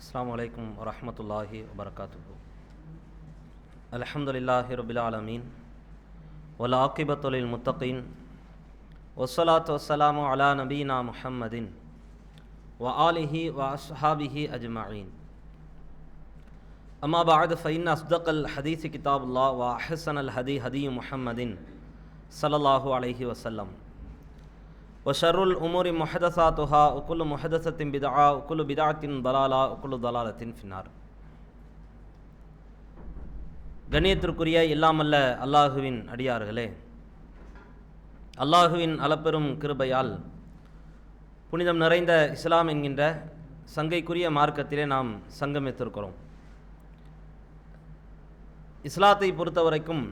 அஸ்ஸலாமு அலைக்கும் வரஹ்மத்துல்லாஹி வபரகாத்துஹு. அல்ஹம்துலில்லாஹி ரப்பில் ஆலமீன் வல் ஆகிபத்து லில் முத்தகீன் வஸ்ஸலாத்து வஸ்ஸலாமு அலா நபீனா முஹம்மதின் வ ஆலிஹி வ அஸ்ஹாபிஹி அஜ்மஈன். அம்மா பஅத் ஃபஇன்ன அஸ்தகல் ஹதீஸி கிதாபுல்லாஹ் வ அஹ்ஸனல் ஹதீ முஹம்மதின் ஸல்லல்லாஹு அலைஹி வஸல்லம் வஷருல் உமூரி முஹதஸாத்துஹா வகுல்லு முஹதஸத்தின் பித்ஆ வகுல்லு பித்ஆத்தின் தலாலா வகுல்லு தலாலத்தின் ஃபின்னார். கண்ணியத்திற்குரிய எல்லாமல்ல அல்லாஹுவின் அடியார்களே, அல்லாஹுவின் அளப்பெரும் கிருபையால் புனிதம் நிறைந்த இஸ்லாம் என்கின்ற சங்கைக்குரிய மார்க்கத்திலே நாம் சங்கமித்திருக்கிறோம். இஸ்லாத்தை பொறுத்தவரைக்கும்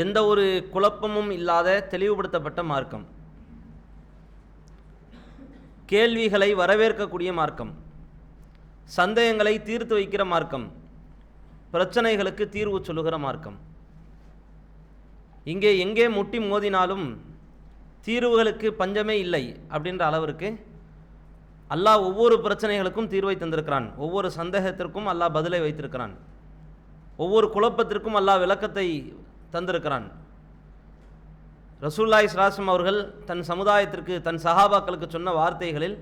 எந்த ஒரு குழப்பமும் இல்லாத தெளிவுபடுத்தப்பட்ட மார்க்கம், கேள்விகளை வரவேற்கக்கூடிய மார்க்கம், சந்தேகங்களை தீர்த்து வைக்கிற மார்க்கம், பிரச்சனைகளுக்கு தீர்வு சொல்லுகிற மார்க்கம். இங்கே எங்கே முட்டி மோதினாலும் தீர்வுகளுக்கு பஞ்சமே இல்லை அப்படின்ற அளவிற்கு அல்லாஹ் ஒவ்வொரு பிரச்சனைகளுக்கும் தீர்வை தந்திருக்கிறான். ஒவ்வொரு சந்தேகத்திற்கும் அல்லாஹ் பதிலை வைத்திருக்கிறான். ஒவ்வொரு குழப்பத்திற்கும் அல்லாஹ் விளக்கத்தை தந்திருக்கிறான். ரசூலுல்லாஹி ஸல்லல்லாஹு அலைஹி வஸல்லம் அவர்கள் தன் சமுதாயத்திற்கு, தன் சஹாபாக்களுக்கு சொன்ன வார்த்தைகளில்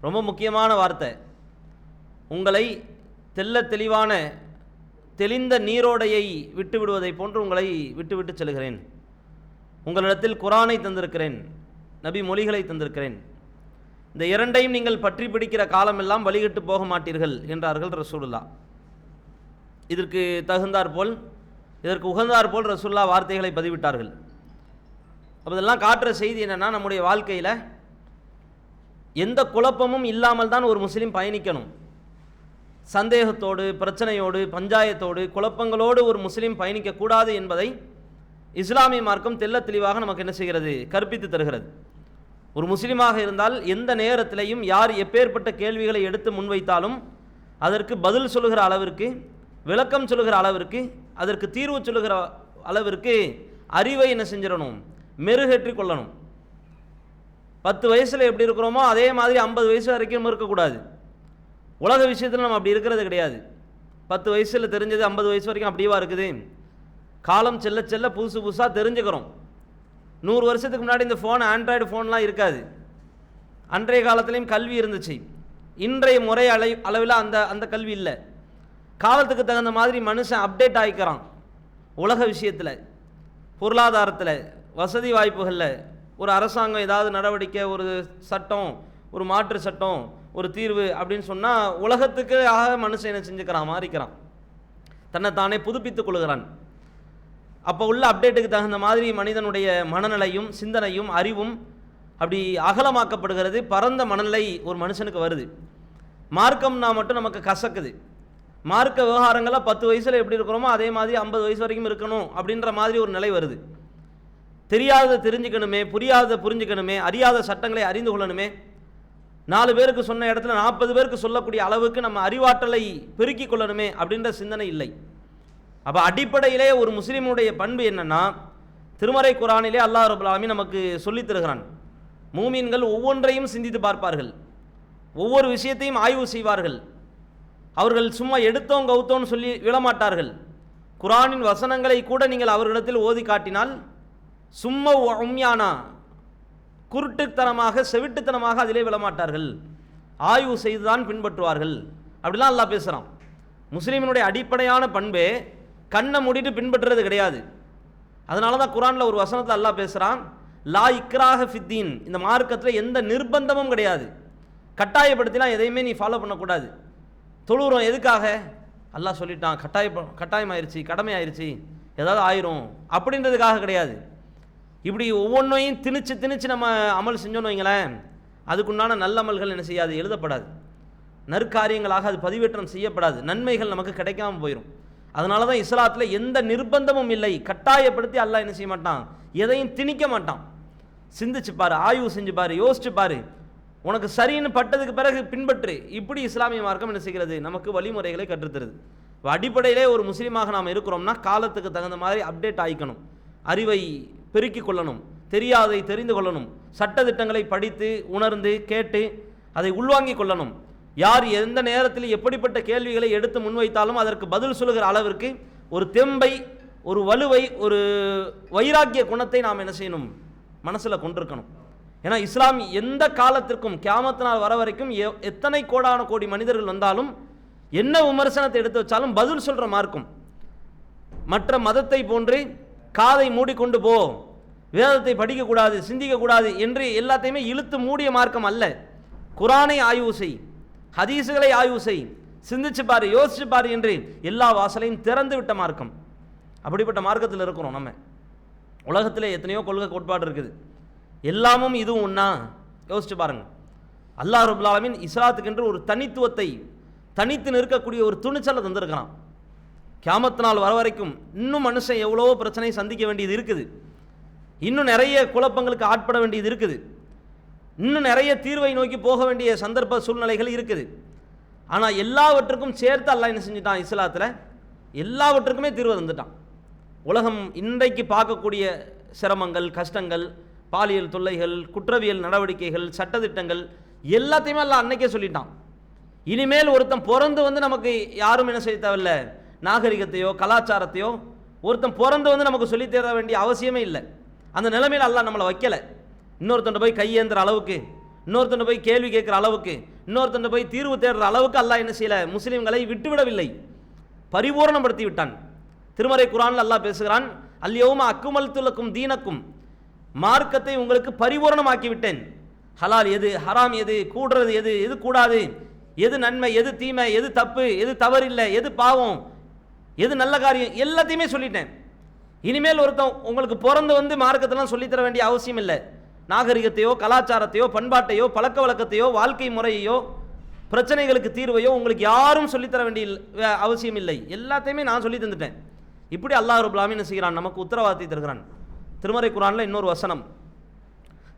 ரொம்ப முக்கியமான வார்த்தை, உங்களை தெல்ல தெளிவான தெளிந்த நீரோடையை விட்டு விடுவதை போன்று உங்களை விட்டுவிட்டு செல்கிறேன். உங்களிடத்தில் குர்ஆனை தந்திருக்கிறேன், நபி மொழிகளை தந்திருக்கிறேன். இந்த இரண்டையும் நீங்கள் பற்றி பிடிக்கிற காலமெல்லாம் வழிகட்டு போக மாட்டீர்கள் என்றார்கள் ரசூலுல்லாஹ். இதற்கு தகுந்தாற்போல், இதற்கு உகந்தாற்போல் ரசூலுல்லாஹ் வார்த்தைகளை பதிவிட்டார்கள். அப்போ இதெல்லாம் காட்டுற செய்தி என்னென்னா, நம்முடைய வாழ்க்கையில் எந்த குழப்பமும் இல்லாமல் தான் ஒரு முஸ்லீம் பயணிக்கணும். சந்தேகத்தோடு, பிரச்சனையோடு, பஞ்சாயத்தோடு, குழப்பங்களோடு ஒரு முஸ்லீம் பயணிக்கக்கூடாது என்பதை இஸ்லாமிய மார்க்கம் தெல்ல தெளிவாக நமக்கு என்ன செய்கிறது, கற்பித்து தருகிறது. ஒரு முஸ்லீமாக இருந்தால் எந்த நேரத்திலையும் யார் எப்பேற்பட்ட கேள்விகளை எடுத்து முன்வைத்தாலும் அதற்கு பதில் சொல்லுகிற அளவிற்கு, விளக்கம் சொல்லுகிற அளவிற்கு, அதற்கு தீர்வு சொல்லுகிற அளவிற்கு அறிவை என்ன செஞ்சிடணும், மெருகேற்றி கொள்ளணும். 10 வயசில் எப்படி இருக்கிறோமோ அதே மாதிரி 50 வயசு வரைக்கும் இருக்கக்கூடாது. உலக விஷயத்தில் நம்ம அப்படி இருக்கிறது கிடையாது. 10 வயசில் தெரிஞ்சது 50 வயசு வரைக்கும் அப்படியேவா இருக்குது. காலம் செல்ல செல்ல புதுசு புதுசாக தெரிஞ்சுக்கிறோம். 100 வருஷத்துக்கு முன்னாடி இந்த ஃபோன், ஆண்ட்ராய்டு ஃபோன்லாம் இருக்காது. அன்றைய காலத்துலேயும் கல்வி இருந்துச்சு. இன்றைய முறை அளவில் அந்த கல்வி இல்லை. காலத்துக்கு தகுந்த மாதிரி மனுஷன் அப்டேட் ஆகிக்கிறான். உலக விஷயத்தில், பொருளாதாரத்தில், வசதி வாய்ப்புகளில் ஒரு அரசாங்கம் ஏதாவது நடவடிக்கை, ஒரு சட்டம், ஒரு மாற்று சட்டம், ஒரு தீர்வு அப்படின்னு சொன்னால் உலகத்துக்கு மனுஷன் என்ன செஞ்சுக்கிறான், மாறிக்கிறான், தன்னை தானே புதுப்பித்துக் கொள்கிறான். அப்போ உள்ள அப்டேட்டுக்கு தகுந்த மாதிரி மனிதனுடைய மனநிலையும் சிந்தனையும் அறிவும் அப்படி அகலமாக்கப்படுகிறது. பரந்த மனநிலை ஒரு மனுஷனுக்கு வருது. மார்க்கம்னா மட்டும் நமக்கு கசக்குது. மார்க்க விவகாரங்களாக 10 வயசில் எப்படி இருக்கிறோமோ அதே மாதிரி 50 வயசு வரைக்கும் இருக்கணும் அப்படின்ற மாதிரி ஒரு நிலை வருது. தெரியாததை தெரிஞ்சுக்கணுமே, புரியாததை புரிஞ்சுக்கணுமே, அறியாத சட்டங்களை அறிந்து கொள்ளணுமே, 4 பேருக்கு சொன்ன இடத்துல 40 பேருக்கு சொல்லக்கூடிய அளவுக்கு நம்ம அறிவாற்றலை பெருக்கிக் கொள்ளணுமே அப்படின்ற சிந்தனை இல்லை. அப்போ அடிப்படையிலே ஒரு முஸ்லீமுடைய பண்பு என்னன்னா, திருமறை குர்ஆனிலே அல்லாஹ் ரப்பல் ஆலமீன் நமக்கு சொல்லித் தருகிறான். மூமின்கள் ஒவ்வொன்றையும் சிந்தித்து பார்ப்பார்கள், ஒவ்வொரு விஷயத்தையும் ஆய்வு செய்வார்கள். அவர்கள் சும்மா எடுத்தோம் கவுத்தோன்னு சொல்லி விழமாட்டார்கள். குர்ஆனின் வசனங்களை கூட நீங்கள் அவர்களிடத்தில் ஓதி காட்டினால் சும்மா உம்யானா, குருட்டுத்தனமாக, செவிட்டுத்தனமாக அதிலே விழமாட்டார்கள். ஆய்வு செய்துதான் பின்பற்றுவார்கள். அப்படிலாம் அல்லாஹ் பேசுகிறான். முஸ்லீமினுடைய அடிப்படையான பண்பே கண்ணை மூடிட்டு பின்பற்றுறது கிடையாது. அதனால தான் குர்ஆனில் ஒரு வசனத்தை அல்லாஹ் பேசுகிறான், லா இக்ராஹ ஃபித்தீன், இந்த மார்க்கத்தில் எந்த நிர்பந்தமும் கிடையாது. கட்டாயப்படுத்திலாம் எதையுமே நீ ஃபாலோ பண்ணக்கூடாது. தொழுகிறோம் எதுக்காக, அல்லாஹ் சொல்லிட்டான், கட்டாயமாயிருச்சு, கடமையாயிருச்சு, ஏதாவது ஆயிரும் அப்படின்றதுக்காக கிடையாது. இப்படி ஒவ்வொன்றையும் திணிச்சு திணிச்சு நம்ம அமல் செஞ்சோன்னு வைங்களேன், அதுக்குண்டான நல்லமல்கள் என்ன செய்யாது, எழுதப்படாது. நற்காரியங்களாக அது பதிவேற்றம் செய்யப்படாது. நன்மைகள் நமக்கு கிடைக்காம போயிடும். அதனால தான் இஸ்லாத்தில் எந்த நிர்பந்தமும் இல்லை. கட்டாயப்படுத்தி அல்லாஹ் என்ன செய்ய மாட்டான், எதையும் திணிக்க மாட்டான். சிந்திச்சு பாரு, ஆய்வு செஞ்சு பாரு, யோசிச்சு பாரு, உனக்கு சரின்னு பட்டதுக்கு பிறகு பின்பற்று. இப்படி இஸ்லாமிய மார்க்கம் என்ன செய்கிறது, நமக்கு வழிமுறைகளை கற்றுத்தருது. அடிப்படையிலே ஒரு முஸ்லீமாக நாம் இருக்கிறோம்னா காலத்துக்கு தகுந்த மாதிரி அப்டேட் ஆகிக்கணும், அறிவை பெருக்கிக் கொள்ளணும், தெரியாதை தெரிந்து கொள்ளணும், சட்டத்திட்டங்களை படித்து உணர்ந்து கேட்டு அதை உள்வாங்கிக் கொள்ளணும். யார் எந்த நேரத்தில் எப்படிப்பட்ட கேள்விகளை எடுத்து முன்வைத்தாலும் அதற்கு பதில் சொல்லுகிற அளவிற்கு ஒரு தெம்பை, ஒரு வலுவை, ஒரு வைராக்கிய குணத்தை நாம் என்ன செய்யணும், மனசில் கொண்டிருக்கணும். ஏன்னா இஸ்லாம் எந்த காலத்திற்கும் கியாமத் நாள் வர வரைக்கும் எத்தனை கோடான கோடி மனிதர்கள் வந்தாலும் என்ன விமர்சனத்தை எடுத்து வச்சாலும் பதில் சொல்கிற மார்க்கம். மற்ற மதத்தை போன்று காதை மூடிக்கொண்டு போ, வேதத்தை படிக்கக்கூடாது, சிந்திக்கக்கூடாது என்று எல்லாத்தையுமே இழுத்து மூடிய மார்க்கம் அல்ல. குரானை ஆய்வு செய், ஹதீஸுகளை ஆய்வு செய், சிந்திச்சு பாரு, யோசிச்சு பாரு என்று எல்லா வாசலையும் திறந்து விட்ட மார்க்கம். அப்படிப்பட்ட மார்க்கத்தில் இருக்கிறோம். நம்ம உலகத்தில் எத்தனையோ கொள்கை கோட்பாடு இருக்குது, எல்லாமும் இதுவும் ஒன்றா? யோசிச்சு பாருங்கள். அல்லாஹ் ரப்புல் ஆலமீன் இஸ்லாத்துக்கென்று ஒரு தனித்துவத்தை, தனித்து நிற்கக்கூடிய ஒரு துணிச்சலை தந்திருக்கிறான். கியாமத் நாள் வர வரைக்கும் இன்னும் மனுஷன் எவ்வளவோ பிரச்சனை சந்திக்க வேண்டியது இருக்குது, இன்னும் நிறைய குழப்பங்களுக்கு ஆட்பட வேண்டியது இருக்குது, இன்னும் நிறைய தீர்வை நோக்கி போக வேண்டிய சந்தர்ப்ப சூழ்நிலைகள் இருக்குது. ஆனால் எல்லாவற்றுக்கும் சேர்த்து அல்லாஹ் என்ன செஞ்சுட்டான், இஸ்லாத்தில் எல்லாவற்றுக்குமே தீர்வு தந்துட்டான். உலகம் இன்றைக்கு பார்க்கக்கூடிய சிரமங்கள், கஷ்டங்கள், பாலியல் தொல்லைகள், குற்றவியல் நடவடிக்கைகள், சட்டத்திட்டங்கள் எல்லாத்தையுமே அல்லாஹ் அன்னைக்கே சொல்லிட்டான். இனிமேல் ஒருத்தன் பிறந்து வந்து நமக்கு யாரும் என்ன செய்ய தேவையில்லை, நாகரிகத்தையோ கலாச்சாரத்தையோ ஒருத்தன் பிறந்து வந்து நமக்கு சொல்லித் தர வேண்டிய அவசியமே இல்லை. அந்த நிலைமையில் அல்லாஹ் நம்மளை வைக்கலை. இன்னொருத்தன் போய் கையேந்துற அளவுக்கு, இன்னொருத்தன் போய் கேள்வி கேட்குற அளவுக்கு, இன்னொருத்தன் போய் தீர்வு தேடுற அளவுக்கு அல்லாஹ் என்ன செய்யலை, முஸ்லீம்களை விட்டுவிடவில்லை, பரிபூர்ணப்படுத்தி விட்டான். திருமறை குர்ஆனில் அல்லாஹ் பேசுகிறான், அல்யௌம அக்மல்து லக்கும் தீனக்கும், மார்க்கத்தை உங்களுக்கு பரிபூர்ணமாக்கி விட்டேன். ஹலால் எது, ஹராம் எது, கூடுறது எது, எது கூடாது, எது நன்மை, எது தீமை, எது தப்பு, எது தவறில்லை, எது பாவம், எது நல்ல காரியம், எல்லாத்தையுமே சொல்லிட்டேன். இனிமேல் ஒருத்தன் உங்களுக்கு பிறந்து வந்து மார்க்கத்தெல்லாம் சொல்லித்தர வேண்டிய அவசியம் இல்லை. நாகரிகத்தையோ கலாச்சாரத்தையோ பண்பாட்டையோ பழக்க வழக்கத்தையோ வாழ்க்கை முறையையோ பிரச்சனைகளுக்கு தீர்வையோ உங்களுக்கு யாரும் சொல்லித்தர வேண்டிய அவசியம் இல்லை, எல்லாத்தையுமே நான் சொல்லி தந்துட்டேன். இப்படி அல்லாஹ் ரப்புல் ஆலமீன் என்ன செய்கிறான், நமக்கு உத்தரவாதத்தை தருகிறான். திருமறை குர்ஆனில் இன்னொரு வசனம்,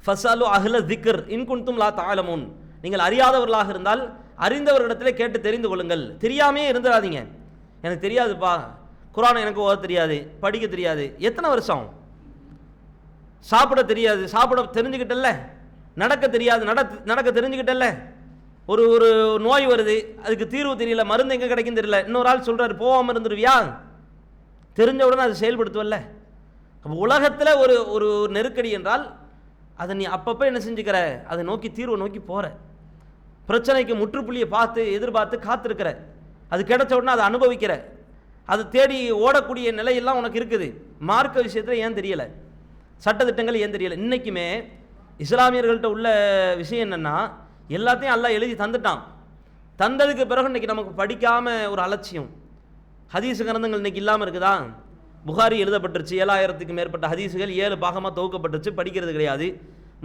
ஃபஸ்அலு அஹ்ல திக்ர் இன் குன்தும் லா தஅலமூன், நீங்கள் அறியாதவர்களாக இருந்தால் அறிந்தவர்களிடத்திலே கேட்டு தெரிந்து கொள்ளுங்கள். தெரியாமே இருந்துடாதீங்க. எனக்கு தெரியாதுப்பா, குர்ஆன் எனக்கு ஓத தெரியாது, படிக்க தெரியாது. எத்தனை வருஷம்? சாப்பிட தெரியாது, சாப்பிட தெரிஞ்சுக்கிட்டல்ல. நடக்க தெரியாது, நடக்க தெரிஞ்சுக்கிட்டல்ல. ஒரு ஒரு நோய் வருது, அதுக்கு தீர்வு தெரியல, மருந்து எங்கே கிடைக்கும் தெரியல. இன்னொரு ஆள் சொல்கிறார், போகாமல் இருந்துருவியா? தெரிஞ்சவுடனே அதை செயல்படுத்துவல்ல. அப்போ உலகத்தில் ஒரு ஒரு நெருக்கடி என்றால் அதை நீ அப்பப்போ என்ன செஞ்சுக்கிற, அதை நோக்கி தீர்வை நோக்கி போகிற, பிரச்சனைக்கு முற்றுப்புள்ளியை பார்த்து எதிர்பார்த்து காத்திருக்கிற, அது கிடைச்ச உடனே அதை அனுபவிக்கிற, அதை தேடி ஓடக்கூடிய நிலையெல்லாம் உனக்கு இருக்குது. மார்க்க விஷயத்தில் ஏன் தெரியலை, சட்டத்திட்டங்கள் ஏன் தெரியலை? இன்றைக்குமே இஸ்லாமியர்கள்ட்ட உள்ள விஷயம் என்னென்னா, எல்லாத்தையும் அல்லாஹ் எழுதி தந்துட்டான். தந்ததுக்கு பிறகு இன்றைக்கி நமக்கு படிக்காமல் ஒரு அலட்சியம். ஹதீஸ் கிரந்தங்கள் இன்றைக்கி இல்லாமல் இருக்குதா? புகாரி எழுதப்பட்டுருச்சு, 7000க்கு மேற்பட்ட ஹதீஸுகள் 7 பாகமாக தொகுக்கப்பட்டுருச்சு, படிக்கிறது கிடையாது.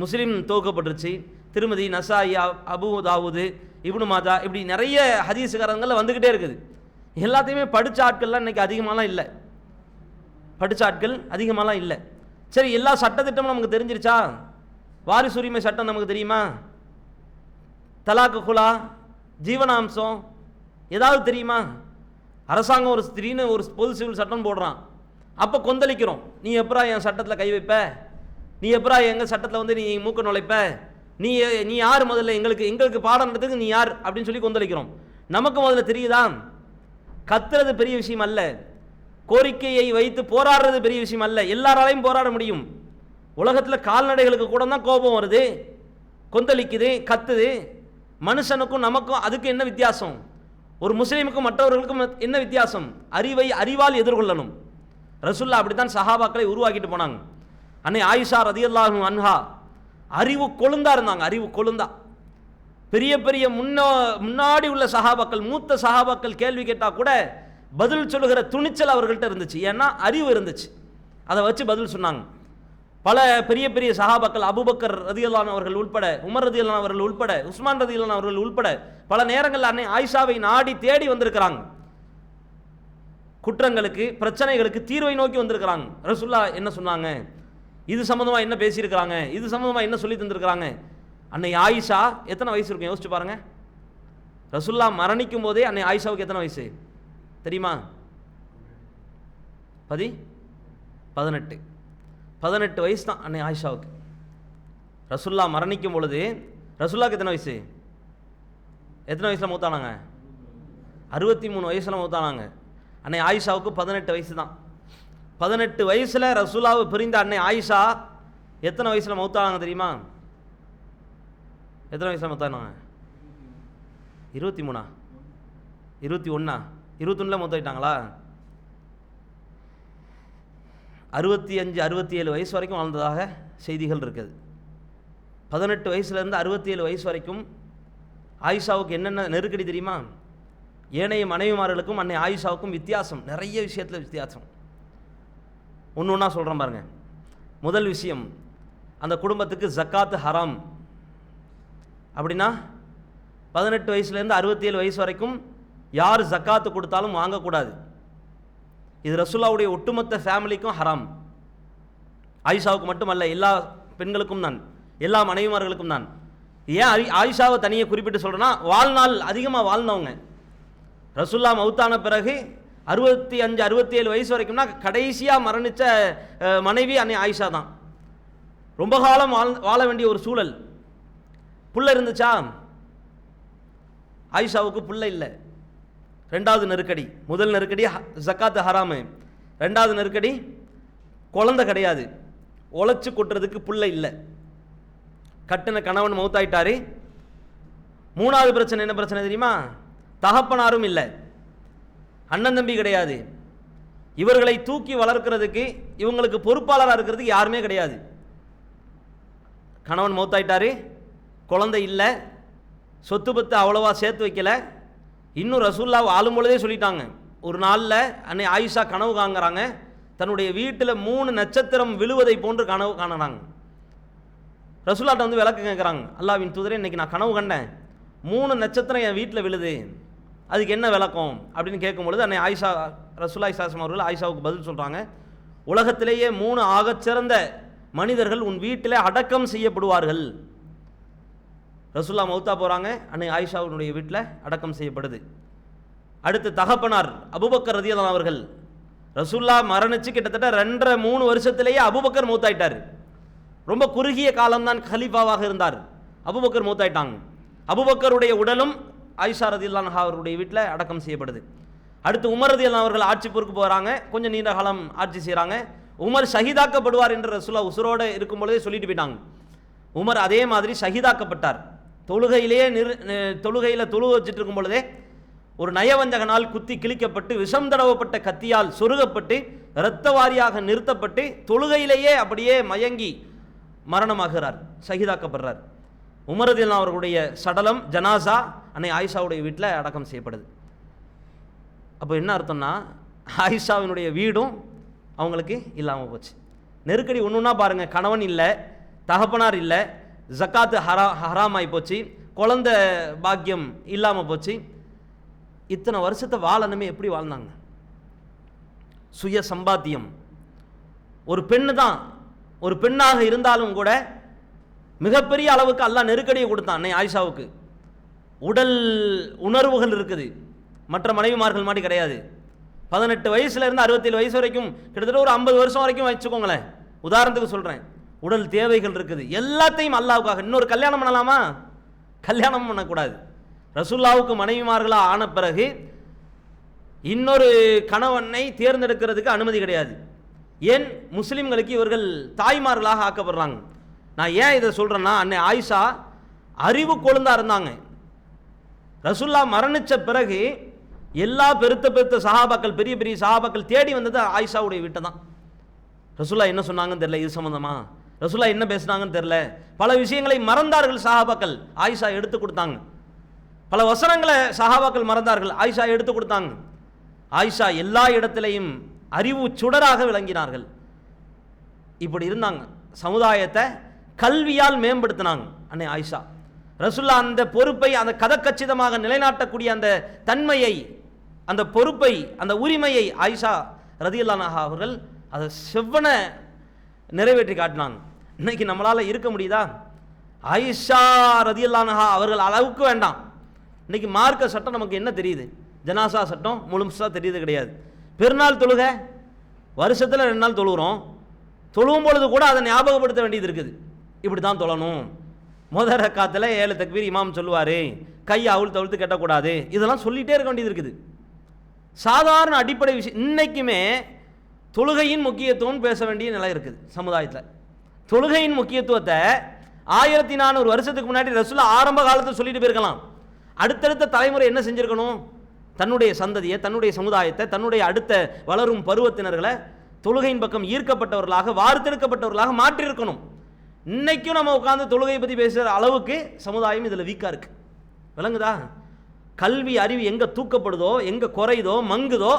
முஸ்லீம் தொகுக்கப்பட்டுருச்சு, திருமதி, நசாயி, அபு தாவூது, இப்னு மாஜா, இப்படி நிறைய ஹதீஸ் கிரந்தங்கள் வந்துக்கிட்டே இருக்குது. எல்லாத்தையுமே படித்த ஆட்கள்லாம் இன்றைக்கி அதிகமாகலாம் இல்லை, படித்த ஆட்கள் அதிகமாகலாம் இல்லை. சரி, எல்லா சட்டத்திட்டமும் நமக்கு தெரிஞ்சிருச்சா? வாரிசு உரிமை சட்டம் நமக்கு தெரியுமா? தலாக்கு குலா, ஜீவனாம்சம் ஏதாவது தெரியுமா? அரசாங்கம் ஒரு திடீர்னு ஒரு பொது சிவில் சட்டம் போடுறான், அப்போ கொந்தளிக்கிறோம். நீ எப்பரா என் சட்டத்தில் கை வைப்ப, நீ எப்பரா எங்கள் சட்டத்தில் வந்து நீ மூக்க நுழைப்ப, நீ யார் முதல்ல, எங்களுக்கு பாடம் நடத்துக்கு நீ யார் அப்படின்னு சொல்லி கொந்தளிக்கிறோம். நமக்கு முதல்ல தெரியுதா? கத்துறது பெரிய விஷயம் அல்ல, கோரிக்கையை வைத்து போராடுறது பெரிய விஷயம் அல்ல. எல்லாராலையும் போராட முடியும். உலகத்தில் கால்நடைகளுக்கு கூட தான் கோபம் வருது, கொந்தளிக்குது, கத்துது. மனுஷனுக்கும் நமக்கும் அதுக்கு என்ன வித்தியாசம்? ஒரு முஸ்லீமுக்கும் மற்றவர்களுக்கும் என்ன வித்தியாசம்? அறிவால் எதிர்கொள்ளணும். ரசூல்லா அப்படித்தான் சஹாபாக்களை உருவாக்கிட்டு போனாங்க. அன்னை ஆயிஷா ரதியல்லாஹு அன்ஹா அறிவு கொழுந்தா இருந்தாங்க, அறிவு கொழுந்தா. பெரிய பெரிய முன்னாடி உள்ள சஹாபாக்கள், மூத்த சஹாபாக்கள் கேள்வி கேட்டால் கூட பதில் சொல்லுகிற துணிச்சல் அவர்கள்ட்ட இருந்துச்சு. ஏன்னா அறிவு இருந்துச்சு, அதை வச்சு பதில் சொன்னாங்க. பல பெரிய பெரிய சஹாபாக்கள், அபூபக்கர் ரதியல்லாஹு அவர்கள் உள்பட, உமர் ரதியல்லாஹு அவர்கள் உள்பட, உஸ்மான் ரதியல்லாஹு அவர்கள் உள்பட பல நேரங்களில் அன்னை ஆயிஷாவை நாடி தேடி வந்திருக்கிறாங்க. குற்றங்களுக்கு, பிரச்சனைகளுக்கு தீர்வை நோக்கி வந்திருக்கிறாங்க. ரசூல்லா என்ன சொன்னாங்க, இது சம்மந்தமாக என்ன பேசியிருக்கிறாங்க, இது சம்மந்தமாக என்ன சொல்லி தந்திருக்கிறாங்க. அன்னை ஆயிஷா எத்தனை வயசு இருக்கும் யோசிச்சு பாருங்க. ரசூல்லா மரணிக்கும் போதே அன்னை ஆயிஷாவுக்கு எத்தனை வயசு தெரியுமா? 18 வயசு தான் அன்னை ஆயிஷாவுக்கு. ரசூல்லா மரணிக்கும் பொழுது ரசூல்லாவுக்கு எத்தனை வயசு? எத்தனை வயசில் மூத்தானாங்க? 63 வயசில் மூத்தானாங்க. அன்னை ஆயிஷாவுக்கு 18 வயசு தான். 18 வயசில் ரசூலாவை பிரிந்த அன்னை ஆயிஷா எத்தனை வயசில் மௌத்தானாங்க தெரியுமா? எத்தனை வயசில் மௌத்தானாங்க? 23, 21, 21 மௌத்தாயிட்டாங்களா? 65, 67 வயசு வரைக்கும் வாழ்ந்ததாக செய்திகள் இருக்குது. 18 வயசுலேருந்து 67 வயசு வரைக்கும் ஆயிஷாவுக்கு என்னென்ன நெருக்கடி தெரியுமா? ஏனைய மனைவிமார்களுக்கும் அன்னை ஆயிஷாவுக்கும் வித்தியாசம், நிறைய விஷயத்தில் வித்தியாசம். ஒன்று ஒன்றா சொல்கிறேன் பாருங்கள். முதல் விஷயம், அந்த குடும்பத்துக்கு ஜக்காத்து ஹராம். அப்படின்னா 18 வயசுலேருந்து 67 வயசு வரைக்கும் யார் ஜக்காத்து கொடுத்தாலும் வாங்கக்கூடாது. இது ரசூலுல்லாஹ்வுடைய ஒட்டுமொத்த ஃபேமிலிக்கும் ஹராம். ஆயிஷாவுக்கு மட்டுமல்ல, எல்லா பெண்களுக்கும் தான், எல்லா மனைவிமார்களுக்கும் தான். ஏன் ஆயிஷாவை தனியே குறிப்பிட்டு சொல்கிறேன்னா, வாழ்நாள் அதிகமாக வாழ்ந்தவங்க. ரசூலுல்லாஹ் மௌத்தான பிறகு 65, 67 வயசு வரைக்கும்னா கடைசியாக மரணித்த மனைவி அன்னை ஆயிஷா தான். ரொம்ப காலம் வாழ வேண்டிய ஒரு சூழல். புள்ள இருந்துச்சா? ஆயிஷாவுக்கு புள்ள இல்லை. ரெண்டாவது நெருக்கடி. முதல் நெருக்கடி ஜக்காத்து ஹராமு. ரெண்டாவது நெருக்கடி குழந்தை கிடையாது, உழைச்சி கொட்டுறதுக்கு புள்ள இல்லை, கட்டின கணவன் மௌத்தாயிட்டாரு. மூணாவது பிரச்சனை என்ன பிரச்சனை தெரியுமா? தகப்பனாரும் இல்லை, அண்ணன் தம்பி கிடையாது. இவர்களை தூக்கி வளர்க்கிறதுக்கு, இவங்களுக்கு பொறுப்பாளராக இருக்கிறதுக்கு யாருமே கிடையாது. கணவன் மௌத்தாயிட்டாரு, குழந்தை இல்லை, சொத்து பத்து அவ்வளோவா சேர்த்து வைக்கல. இன்னும் ரசூலுல்லாஹ் வாழும் பொழுதே சொல்லிட்டாங்க. ஒரு நாளில் அன்னை ஆயிஷா கனவு காண்கிறாங்க, தன்னுடைய வீட்டில் 3 நட்சத்திரம் விழுவதை போன்று கனவு காணுறாங்க. ரசூலுல்லாஹ்ட்ட வந்து விளக்கு கேட்குறாங்க, அல்லாஹ்வின் தூதரே, இன்னைக்கு நான் கனவு கண்டேன், 3 நட்சத்திரம் என் வீட்டில் விழுது, அதுக்கு என்ன விளக்கம் அப்படின்னு கேட்கும்பொழுது அன்னை ஆயிஷா ரசூலுல்லாஹி ஸல்லல்லாஹு அலைஹி வஸல்லம் அவர்கள் ஆயிஷாவுக்கு பதில் சொல்கிறாங்க, உலகத்திலேயே 3 ஆகச்சிறந்த மனிதர்கள் உன் வீட்டில் அடக்கம் செய்யப்படுவார்கள். ரசூலுல்லாஹ் மௌத்தா போகிறாங்க, அன்னை ஆயிஷாவுடைய வீட்டில் அடக்கம் செய்யப்படுது. அடுத்து தகப்பனார் அபூபக்கர் ரலியல்லாஹு அவர்கள், ரசூலுல்லாஹ் மரணிச்சு கிட்டத்தட்ட 2.5-3 வருஷத்திலேயே அபூபக்கர் மௌத்தாயிட்டார். ரொம்ப குறுகிய காலம்தான் கலீஃபாவாக இருந்தார். அபூபக்கர் மௌத்தாயிட்டாங்க. அபூபக்கருடைய உடலும் ஆயிஷா ரலியல்லாஹு அன்ஹா அவருடைய வீட்டில் அடக்கம் செய்யப்படுது. அடுத்து உமர் ரலியல்லாஹு அவர்கள் ஆட்சி பொறுப்பு போகிறாங்க, கொஞ்சம் நீண்ட காலம் ஆட்சி செய்கிறாங்க. உமர் ஷஹீதாக்கப்படுவார் என்று ரசூலுல்லாஹ் உசுரோடு இருக்கும் பொழுதே சொல்லிட்டு போயிட்டாங்க. உமர் அதே மாதிரி ஷஹீதாக்கப்பட்டார். தொழுகையில் தொழு வச்சுட்டு இருக்கும் பொழுதே ஒரு நயவஞ்சகனால் குத்தி கிழிக்கப்பட்டு, விஷம் தடவப்பட்ட கத்தியால் சொருகப்பட்டு, இரத்த வாரியாக நிறுத்தப்பட்டு, தொழுகையிலேயே அப்படியே மயங்கி மரணமாகிறார், ஷஹீதாக்கப்படுறார். உமர் ரலியல்லாஹு அவர்களுடைய சடலம் ஜனாசா அன்னை ஆயிஷாவுடைய வீட்டில் அடக்கம் செய்யப்படுது. அப்போ என்ன அர்த்தம்னா, ஆயிஷாவினுடைய வீடும் அவங்களுக்கு இல்லாமல் போச்சு. நெருக்கடி ஒன்று ஒன்றா பாருங்கள். கணவன் இல்லை, தகப்பனார் இல்லை, ஜக்காத்து ஹராம் ஆகி போச்சு, குழந்தை பாக்கியம் இல்லாமல் போச்சு. இத்தனை வருஷத்தை வாழணுமே எப்படி வாழ்ந்தாங்க? சுய சம்பாத்தியம். ஒரு பெண்ணு தான், ஒரு பெண்ணாக இருந்தாலும் கூட மிகப்பெரிய அளவுக்கு அல்லாஹ் நெருக்கடியை கொடுத்தான் அன்னை ஆயிஷாவுக்கு. உடல் உணர்வுகள் இருக்குது, மற்ற மனைவிமார்கள் மாதிரி கிடையாது. 18 வயசுலேருந்து 67 வயசு வரைக்கும் கிட்டத்தட்ட ஒரு 50 வருஷம் வரைக்கும் வச்சுக்கோங்களேன், உதாரணத்துக்கு சொல்கிறேன். உடல் தேவைகள் இருக்குது, எல்லாத்தையும் அல்லாஹ்வுக்காக. இன்னொரு கல்யாணம் பண்ணலாமா? கல்யாணம் பண்ணக்கூடாது. ரசூலுல்லாஹ்வுக்கு மனைவிமார்களாக ஆன பிறகு இன்னொரு கணவனை தேர்ந்தெடுக்கிறதுக்கு அனுமதி கிடையாது. ஏன்? முஸ்லீம்களுக்கு இவர்கள் தாய்மார்களாக ஆக்கப்படுறாங்க. நான் ஏன் இதை சொல்கிறேன்னா, அன்னை ஆயிஷா அறிவு கொழுந்தா இருந்தாங்க. ரசூலுல்லாஹ் மரணித்த பிறகு எல்லா பெருத்த சஹாபாக்கள், பெரிய பெரிய சஹாபாக்கள் தேடி வந்தது ஆயிஷாவுடைய வீட்டை தான். ரசூலுல்லாஹ் என்ன சொன்னாங்கன்னு தெரியல, இது சம்மந்தமா ரசூலுல்லாஹ் என்ன பேசுனாங்கன்னு தெரியல. பல விஷயங்களை மறந்தார்கள் சஹாபாக்கள், ஆயிஷா எடுத்து கொடுத்தாங்க. பல வசனங்களை சஹாபாக்கள் மறந்தார்கள், ஆயிஷா எடுத்து கொடுத்தாங்க. ஆயிஷா எல்லா இடத்திலையும் அறிவு சுடராக விளங்கினார்கள். இப்படி இருந்தாங்க. சமுதாயத்தை கல்வியால் மேம்படுத்தினாங்க அன்னை ஆயிஷா. ரசூலுல்லாஹ் அந்த பொறுப்பை, அந்த கதக்கச்சிதமாக நிலைநாட்டக்கூடிய அந்த தன்மையை, அந்த பொறுப்பை, அந்த உரிமையை ஆயிஷா ரலியல்லாஹு அன்ஹா அவர்கள் அதை செவ்வன நிறைவேற்றி காட்டினாங்க. இன்னைக்கு நம்மளால் இருக்க முடியுதா? ஆயிஷா ரலியல்லாஹு அன்ஹா அவர்கள் அளவுக்கு வேண்டாம். இன்னைக்கு மார்க்க சட்டம் நமக்கு என்ன தெரியுது? ஜனாசா சட்டம் முழுசாக தெரியுது கிடையாது. பெருநாள் தொழுகை வருஷத்தில் 2 நாள் தொழுகிறோம். தொழுவும் பொழுது கூட அதை ஞாபகப்படுத்த வேண்டியது இருக்குது. இப்படி தான் தொழணும், முதல் ரக்காத்தில் 7 தக்பீர் இமாம் சொல்லுவார், கை அவுழ்த்து கட்டக்கூடாது, இதெல்லாம் சொல்லிகிட்டே இருக்க வேண்டியது இருக்குது. சாதாரண அடிப்படை விஷயம். இன்றைக்குமே தொழுகையின் முக்கியத்துவம் பேச வேண்டிய நிலை இருக்குது சமுதாயத்தில். தொழுகையின் முக்கியத்துவத்தை 1400 வருஷத்துக்கு முன்னாடி ரசூலுல்லாஹ் ஆரம்ப காலத்தில் சொல்லிட்டு போயிருக்கலாம். அடுத்தடுத்த தலைமுறை என்ன செஞ்சுருக்கணும்? தன்னுடைய சந்ததியை, தன்னுடைய சமுதாயத்தை, தன்னுடைய அடுத்த வளரும் பருவத்தினர்களை தொழுகையின் பக்கம் ஈர்க்கப்பட்டவர்களாக, வார்த்தெடுக்கப்பட்டவர்களாக மாற்றியிருக்கணும். இன்னைக்கும் நம்ம உட்காந்து தொழுகையை பற்றி பேசுகிற அளவுக்கு சமுதாயம் இதில் வீக்காக இருக்குது. விளங்குதா? கல்வி அறிவு எங்கே தூக்கப்படுதோ, எங்கே குறையுதோ, மங்குதோ,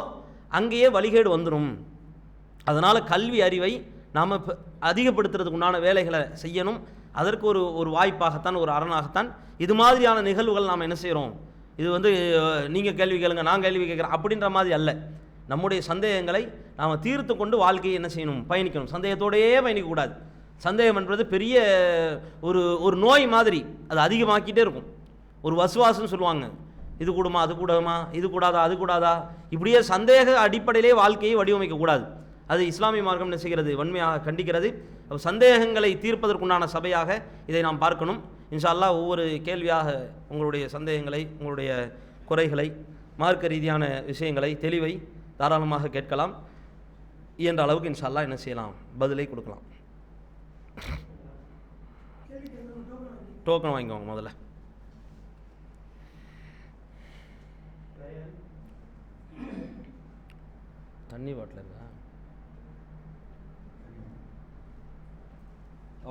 அங்கேயே வழிகேடு வந்துடும். அதனால் கல்வி அறிவை நாம் அதிகப்படுத்துறதுக்கு உண்டான வேலைகளை செய்யணும். அதற்கு ஒரு வாய்ப்பாகத்தான், ஒரு அரணாகத்தான் இது மாதிரியான நிகழ்வுகள் நாம் என்ன செய்கிறோம். இது நீங்கள் கேள்வி கேளுங்க, நான் கேள்வி கேட்குறேன் அப்படின்ற மாதிரி அல்ல. நம்முடைய சந்தேகங்களை நாம் தீர்த்து கொண்டு வாழ்க்கையை என்ன செய்யணும், பயணிக்கணும். சந்தேகத்தோடையே பயணிக்கக்கூடாது. சந்தேகம் என்பது பெரிய ஒரு நோய் மாதிரி, அது அதிகமாக்கிட்டே இருக்கும். ஒரு வசுவாசன்னு சொல்லுவாங்க, இது கூடுமா, அது கூடுமா, இது கூடாதா, அது கூடாதா, இப்படியே சந்தேக அடிப்படையிலே வாழ்க்கையை வடிவமைக்கக்கூடாது. அது இஸ்லாமிய மார்க்கம் என்ன செய்கிறது, வன்மையாக கண்டிக்கிறது. சந்தேகங்களை தீர்ப்பதற்குண்டான சபையாக இதை நாம் பார்க்கணும். இன்ஷா அல்லாஹ் ஒவ்வொரு கேள்வியாக உங்களுடைய சந்தேகங்களை, உங்களுடைய குறைகளை, மார்க்க ரீதியான விஷயங்களை, தெளிவை தாராளமாக கேட்கலாம். இயன்ற அளவுக்கு இன்ஷா அல்லாஹ் என்ன செய்யலாம், பதிலை கொடுக்கலாம். டோக்கன் வாங்கிக்கோங்க முதல்ல. தண்ணி பாட்டில் இருக்கா?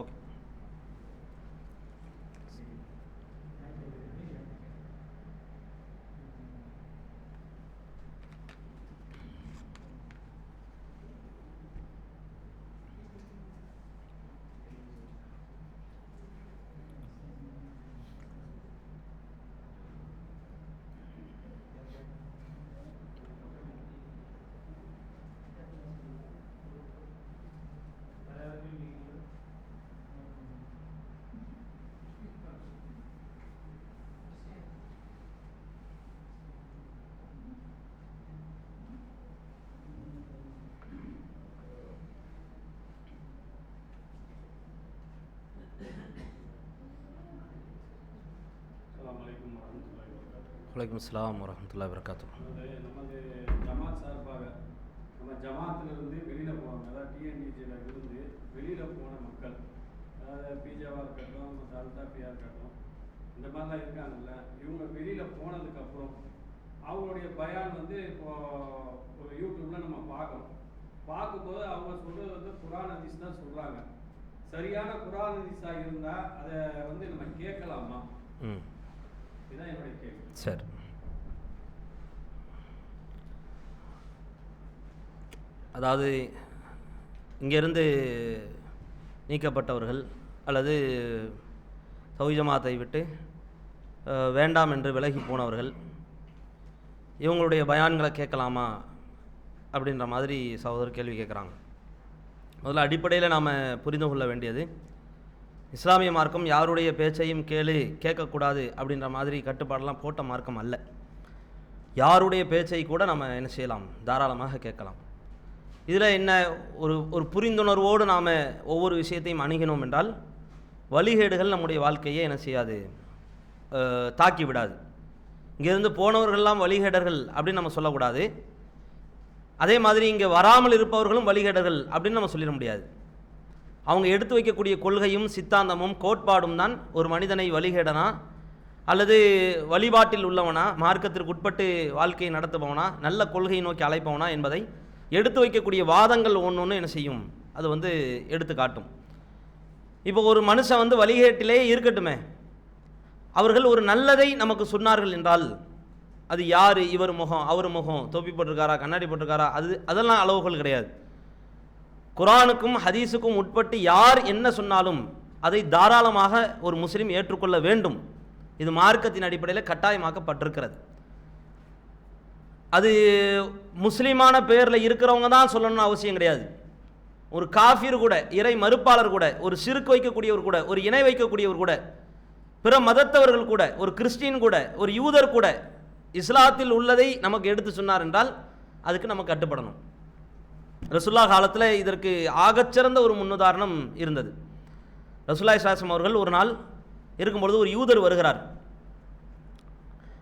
ஓகே. வலைக்கும் அஸ்ஸலாம் வரஹ்மத்துல்லாஹி வபரகாத்துஹு. நமது ஜமாத் சார்பாக நம்ம ஜமாத்திலிருந்து வெளியில் போவாங்க, அதாவது டிஎன்டிஜியில் இருந்து வெளியில் போன மக்கள், அதாவது பிஜேவாக இருக்கட்டும், அல்தாஃபியாக இருக்கட்டும், இந்த மாதிரிலாம் இருக்காங்கல்ல, இவங்க வெளியில் போனதுக்கப்புறம் அவங்களுடைய பயான் இப்போ யூடியூப்பில் நம்ம பார்க்கும்போது அவங்க சொல்கிறது குர்ஆன் ஹதீஸ் தான் சொல்கிறாங்க. சரியான குர்ஆன் ஹதீஸாக இருந்தால் அதை நம்ம கேட்கலாமா? இதுதான் என்னுடைய கேள்வி. சரி, அதாவது இங்கேருந்து நீக்கப்பட்டவர்கள் அல்லது தௌஹீத் ஜமாத்தை விட்டு வேண்டாம் என்று விலகி போனவர்கள் இவங்களுடைய பயான்களை கேட்கலாமா அப்படின்ற மாதிரி சகோதரர் கேள்வி கேட்குறாங்க. முதல்ல அடிப்படையில் நாம் புரிந்து கொள்ள வேண்டியது, இஸ்லாமிய மார்க்கம் யாருடைய பேச்சையும் கேட்கக்கூடாது அப்படின்ற மாதிரி கட்டுப்பாடெல்லாம் போட்ட மார்க்கம் அல்ல. யாருடைய பேச்சை கூட நம்ம என்ன செய்யலாம், தாராளமாக கேட்கலாம். இதில் என்ன ஒரு புரிந்துணர்வோடு நாம் ஒவ்வொரு விஷயத்தையும் அணுகினோம் என்றால் வழிகேடுகள் நம்முடைய வாழ்க்கையை என்ன செய்யாது, தாக்கி விடாது. இங்கேருந்து போனவர்கள்லாம் வழிகேடர்கள் அப்படின்னு நம்ம சொல்லக்கூடாது. அதே மாதிரி இங்கே வராமல் இருப்பவர்களும் வழிகேடர்கள் அப்படின்னு நம்ம சொல்லிட முடியாது. அவங்க எடுத்து வைக்கக்கூடிய கொள்கையும் சித்தாந்தமும் கோட்பாடும் தான் ஒரு மனிதனை வழிகேடனா அல்லது வழிபாட்டில் உள்ளவனா, மார்க்கத்திற்கு உட்பட்டு வாழ்க்கையை நடத்துபவனா, நல்ல கொள்கையை நோக்கி அழைப்பவனா என்பதை எடுத்து வைக்கக்கூடிய வாதங்கள் ஒன்று என்ன செய்யும், அது எடுத்து காட்டும். இப்போ ஒரு மனுஷன் வழிகேட்டிலே இருக்கட்டுமே, அவர்கள் ஒரு நல்லதை நமக்கு சொன்னார்கள் என்றால் அது யார், இவர் முகம், அவர் முகம், தொப்பி போட்டிருக்காரா, கண்ணாடி போட்டிருக்காரா, அதெல்லாம் அளவுகள் கிடையாது. குர்ஆனுக்கும் ஹதீஸுக்கும் உட்பட்டு யார் என்ன சொன்னாலும் அதை தாராளமாக ஒரு முஸ்லீம் ஏற்றுக்கொள்ள வேண்டும். இது மார்க்கத்தின் அடிப்படையில் கட்டாயமாக்கப்பட்டிருக்கிறது. அது முஸ்லீமான பேரில் இருக்கிறவங்க தான் சொல்லணும்னு அவசியம் கிடையாது. ஒரு காஃபிர் கூட, இறை மறுப்பாளர் கூட, ஒரு சிறுக்கு வைக்கக்கூடியவர் கூட, ஒரு இணை வைக்கக்கூடியவர் கூட, பிற மதத்தவர்கள் கூட, ஒரு கிறிஸ்டின் கூட, ஒரு யூதர் கூட இஸ்லாத்தில் உள்ளதை நமக்கு எடுத்து சொன்னார் என்றால் அதுக்கு நம்ம கட்டுப்படணும். ரசூலுல்லாஹ் காலத்தில் இதற்கு ஆகச்சிறந்த ஒரு முன்னுதாரணம் இருந்தது. ரசூலுல்லாஹி ஸல்லல்லாஹு அலைஹி வஸல்லம் அவர்கள் ஒரு நாள் இருக்கும்பொழுது ஒரு யூதர் வருகிறார்.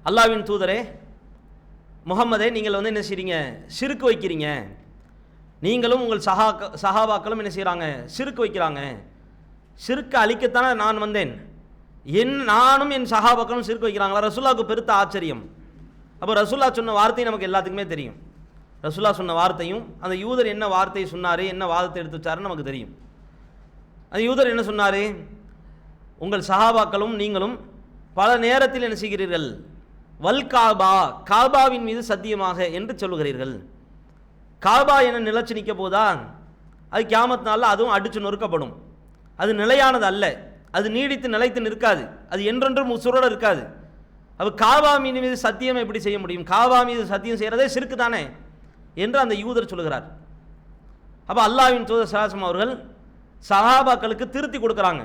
அல்லாஹ்வின் தூதரே முகம்மதே, நீங்கள் வந்து என்ன செய்றீங்க, ஷிர்க் வைக்கிறீங்க, நீங்களும் உங்கள் சஹாபாக்களும் என்ன செய்கிறாங்க, ஷிர்க் வைக்கிறாங்க, ஷிர்க்கை அழிக்கத்தானே நான் வந்தேன், நானும் என் சஹாபாக்களும் ஷிர்க் வைக்கிறாங்களா? ரசூலுல்லாஹ்வுக்கு பெருத்த ஆச்சரியம். அப்போ ரசூலுல்லாஹ் சொன்ன வார்த்தையும் நமக்கு எல்லாத்துக்குமே தெரியும். ரசூலுல்லாஹ் சொன்ன வார்த்தையும் அந்த யூதர் என்ன வார்த்தை சொன்னார், என்ன வாதத்தை எடுத்து வச்சாருன்னு நமக்கு தெரியும். அந்த யூதர் என்ன சொன்னார், உங்கள் சஹாபாக்களும் நீங்களும் பல நேரத்தில் என்ன செய்கிறீர்கள், வல் காபா, காபாவின் மீது சத்தியமாக என்று சொல்லுகிறீர்கள். காபா என்ன நிலைச்சு நிற்க போதா? அது கியாமத் நாளில் அதுவும் அடித்து நொறுக்கப்படும். அது நிலையானது அல்ல, அது நீடித்து நிலைத்து நிற்காது, அது என்றென்றும் உசுரோடு இருக்காது. அப்போ காபா மீது சத்தியம் எப்படி செய்ய முடியும்? காபா மீது சத்தியம் செய்கிறதே ஷிர்க் தானே என்று அந்த யூதர் சொல்லுகிறார். அப்போ அல்லாஹ்வின் தூதர் ஸல்லல்லாஹு அலைஹி வஸல்லம் அவர்கள் சஹாபாக்களுக்கு திருத்தி கொடுக்குறாங்க.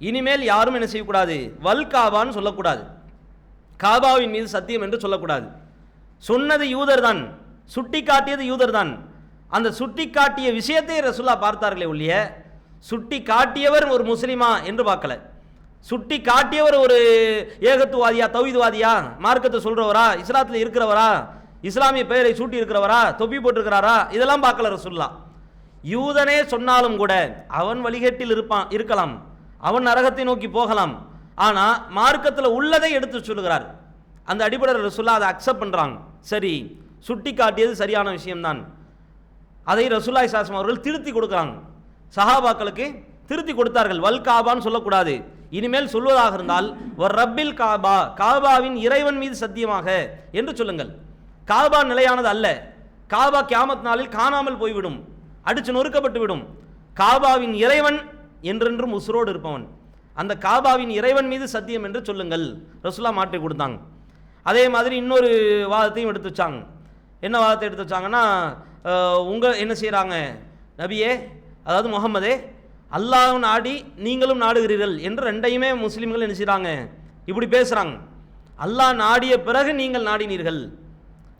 இனிமேல் யாரும் என்ன செய்யக்கூடாது, வல் காபான்னு சொல்லக்கூடாது, காபாவின் மீது சத்தியம் என்று சொல்லக்கூடாது. சொன்னது யூதர் தான், சுட்டி காட்டியது யூதர் தான். அந்த சுட்டி காட்டிய விஷயத்தை ரசூலுல்லாஹ் பார்த்தார்களே ஒழிய சுட்டி காட்டியவர் ஒரு முஸ்லிமா என்று பார்க்கல. சுட்டி காட்டியவர் ஒரு ஏகத்துவாதியா, தௌஹீத்வாதியா, மார்க்கத்தை சொல்றவரா, இஸ்லாத்தில் இருக்கிறவரா, இஸ்லாமிய பெயரை சூட்டி இருக்கிறவரா, தொப்பி போட்டிருக்கிறாரா, இதெல்லாம் பார்க்கல ரசூலுல்லாஹ். யூதனே சொன்னாலும் கூட அவன் வழிகேட்டில் இருக்கலாம், அவன் நரகத்தை நோக்கி போகலாம், ஆனால் மார்க்கத்தில் உள்ளதை எடுத்து சொல்லுகிறார். அந்த அடிப்படையில் ரசூலுல்லாஹ் அதை அக்செப்ட் பண்ணுறாங்க. சரி, சுட்டி காட்டியது சரியான விஷயம்தான். அதை ரசூலுல்லாஹி ஸல்லல்லாஹு அலைஹி வஸல்லம் அவர்கள் திருத்தி கொடுக்குறாங்க. சஹாபாக்களுக்கு திருத்தி கொடுத்தார்கள். வல் காபான்னு சொல்லக்கூடாது, இனிமேல் சொல்வதாக இருந்தால் ஒரு ரப்பில் காபா, காபாவின் இறைவன் மீது சத்தியமாக என்று சொல்லுங்கள். காபா நிலையானது அல்ல, காபா கியாமத் நாளில் காணாமல் போய்விடும், அடிச்சு நொறுக்கப்பட்டு விடும். காபாவின் இறைவன் என்றென்றும் உசுரோடு இருப்பவன், அந்த காபாவின் இறைவன் மீது சத்தியம் என்று சொல்லுங்கள். ரசூலுல்லாஹ் மாற்றி கொடுத்தாங்க. அதே மாதிரி இன்னொரு வாதத்தையும் எடுத்து வச்சாங்க. என்ன வாதத்தை எடுத்து வச்சாங்கன்னா, என்ன செய்கிறாங்க நபியே, அதாவது முகம்மதே, அல்லாஹ் நாடி நீங்களும் நாடுகிறீர்கள் என்று ரெண்டையுமே முஸ்லீம்கள் என்ன செய்கிறாங்க, இப்படி பேசுகிறாங்க. அல்லாஹ் நாடிய பிறகு நீங்கள் நாடினீர்கள்,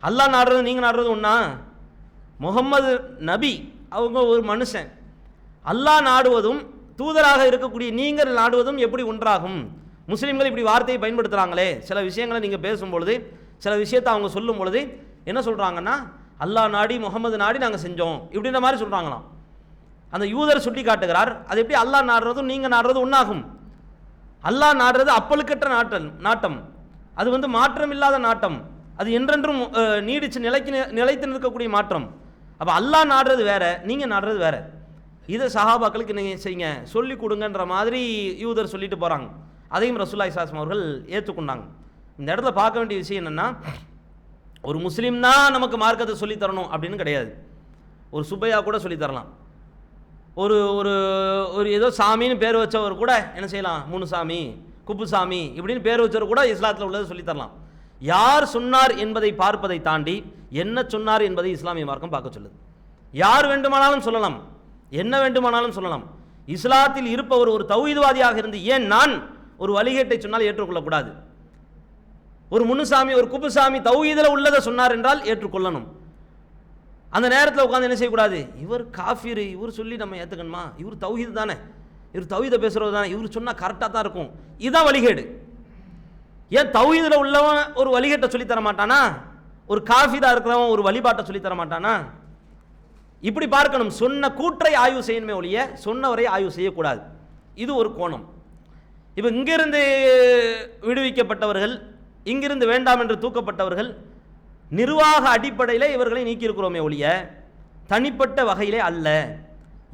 அல்லாஹ் நாடுறது நீங்கள் நாடுறது ஒன்றா? முகம்மது நபி அவங்க ஒரு மனுஷன், அல்லாஹ் நாடுவதும் தூதராக இருக்கக்கூடிய நீங்கள் நாடுவதும் எப்படி ஒன்றாகும்? முஸ்லீம்கள் இப்படி வார்த்தையை பயன்படுத்துகிறாங்களே, சில விஷயங்களை நீங்கள் பேசும்பொழுது, சில விஷயத்தை அவங்க சொல்லும் பொழுது என்ன சொல்கிறாங்கன்னா, அல்லாஹ் நாடி முகமது நாடி நாங்கள் செஞ்சோம் இப்படின்ற மாதிரி சொல்கிறாங்களாம். அந்த யூதர் சுட்டி காட்டுகிறார், அது எப்படி அல்லாஹ் நாடுறதும் நீங்கள் நாடுறது ஒன்றாகும்? அல்லாஹ் நாடுறது அப்பழுக்கற்ற நாட்டம், அது வந்து மாற்றம் இல்லாத நாட்டம், அது என்றென்றும் நீடிச்சு நிலைத்து நிற்கக்கூடிய மாற்றம். அப்போ அல்லாஹ் நாடுறது வேற, நீங்கள் நாடுறது வேற. இதை சஹாபாக்களுக்கு நீங்கள் செய்யுங்க, சொல்லி கொடுங்கன்ற மாதிரி யூதர் சொல்லிட்டு போகிறாங்க. அதையும் ரசூலுல்லாஹி ஸல்லல்லாஹு அலைஹி வஸல்லம் அவர்கள் ஏற்றுக்கொண்டாங்க. இந்த இடத்துல பார்க்க வேண்டிய விஷயம் என்னென்னா, ஒரு முஸ்லீம் தான் நமக்கு மார்க்கத்தை சொல்லித்தரணும் அப்படின்னு கிடையாது. ஒரு சுப்பையா கூட சொல்லித்தரலாம், ஒரு ஒரு ஒரு ஏதோ சாமின்னு பேர் வச்சவர் கூட என்ன செய்யலாம், முனுசாமி, குப்புசாமி இப்படின்னு பேர் வச்சவர் கூட இஸ்லாத்தில் உள்ளதை சொல்லித்தரலாம். யார் சொன்னார் என்பதை பார்ப்பதை தாண்டி என்ன சொன்னார் என்பதை இஸ்லாமிய மார்க்கம் பார்க்க சொல்லுது. யார் வேண்டுமானாலும் சொல்லலாம், என்ன வேண்டுமானாலும் சொல்லலாம். இஸ்லாத்தில் இருப்பவர் ஒரு தௌஹீத்வாதியாக இருந்து ஏன் நான் ஒரு வழிகேட்டை சொன்னால் ஏற்றுக்கொள்ளக்கூடாது? ஒரு முனுசாமி, ஒரு குப்புசாமி தௌஹீதில் உள்ளதை சொன்னார் என்றால் ஏற்றுக்கொள்ளணும். அந்த நேரத்தில் உட்காந்து என்ன செய்யக்கூடாது, இவர் காஃபிர், இவர் சொல்லி நம்ம ஏற்றுக்கணுமா, இவர் தௌஹீத் தானே, இவர் தௌஹீதை பேசுகிறது தானே, இவர் சொன்னால் கரெக்டாக தான் இருக்கும், இதுதான் வழிகேடு. ஏன் தௌஹீதில் உள்ளவன் ஒரு வழிகேட்டை சொல்லித்தர மாட்டானா? ஒரு காஃபிராக இருக்கிறவன் ஒரு வழிபாட்டை சொல்லித்தர மாட்டானா? இப்படி பார்க்கணும். சொன்ன கூற்றை ஆய்வு செய்யணுமே ஒழிய சொன்னவரை ஆய்வு செய்யக்கூடாது. இது ஒரு கோணம். இப்போ இங்கிருந்து விடுவிக்கப்பட்டவர்கள், இங்கிருந்து வேண்டாம் என்று தூக்கப்பட்டவர்கள் நிர்வாக அடிப்படையில் இவர்களை நீக்கியிருக்கிறோமே ஒழிய தனிப்பட்ட வகையிலே அல்ல.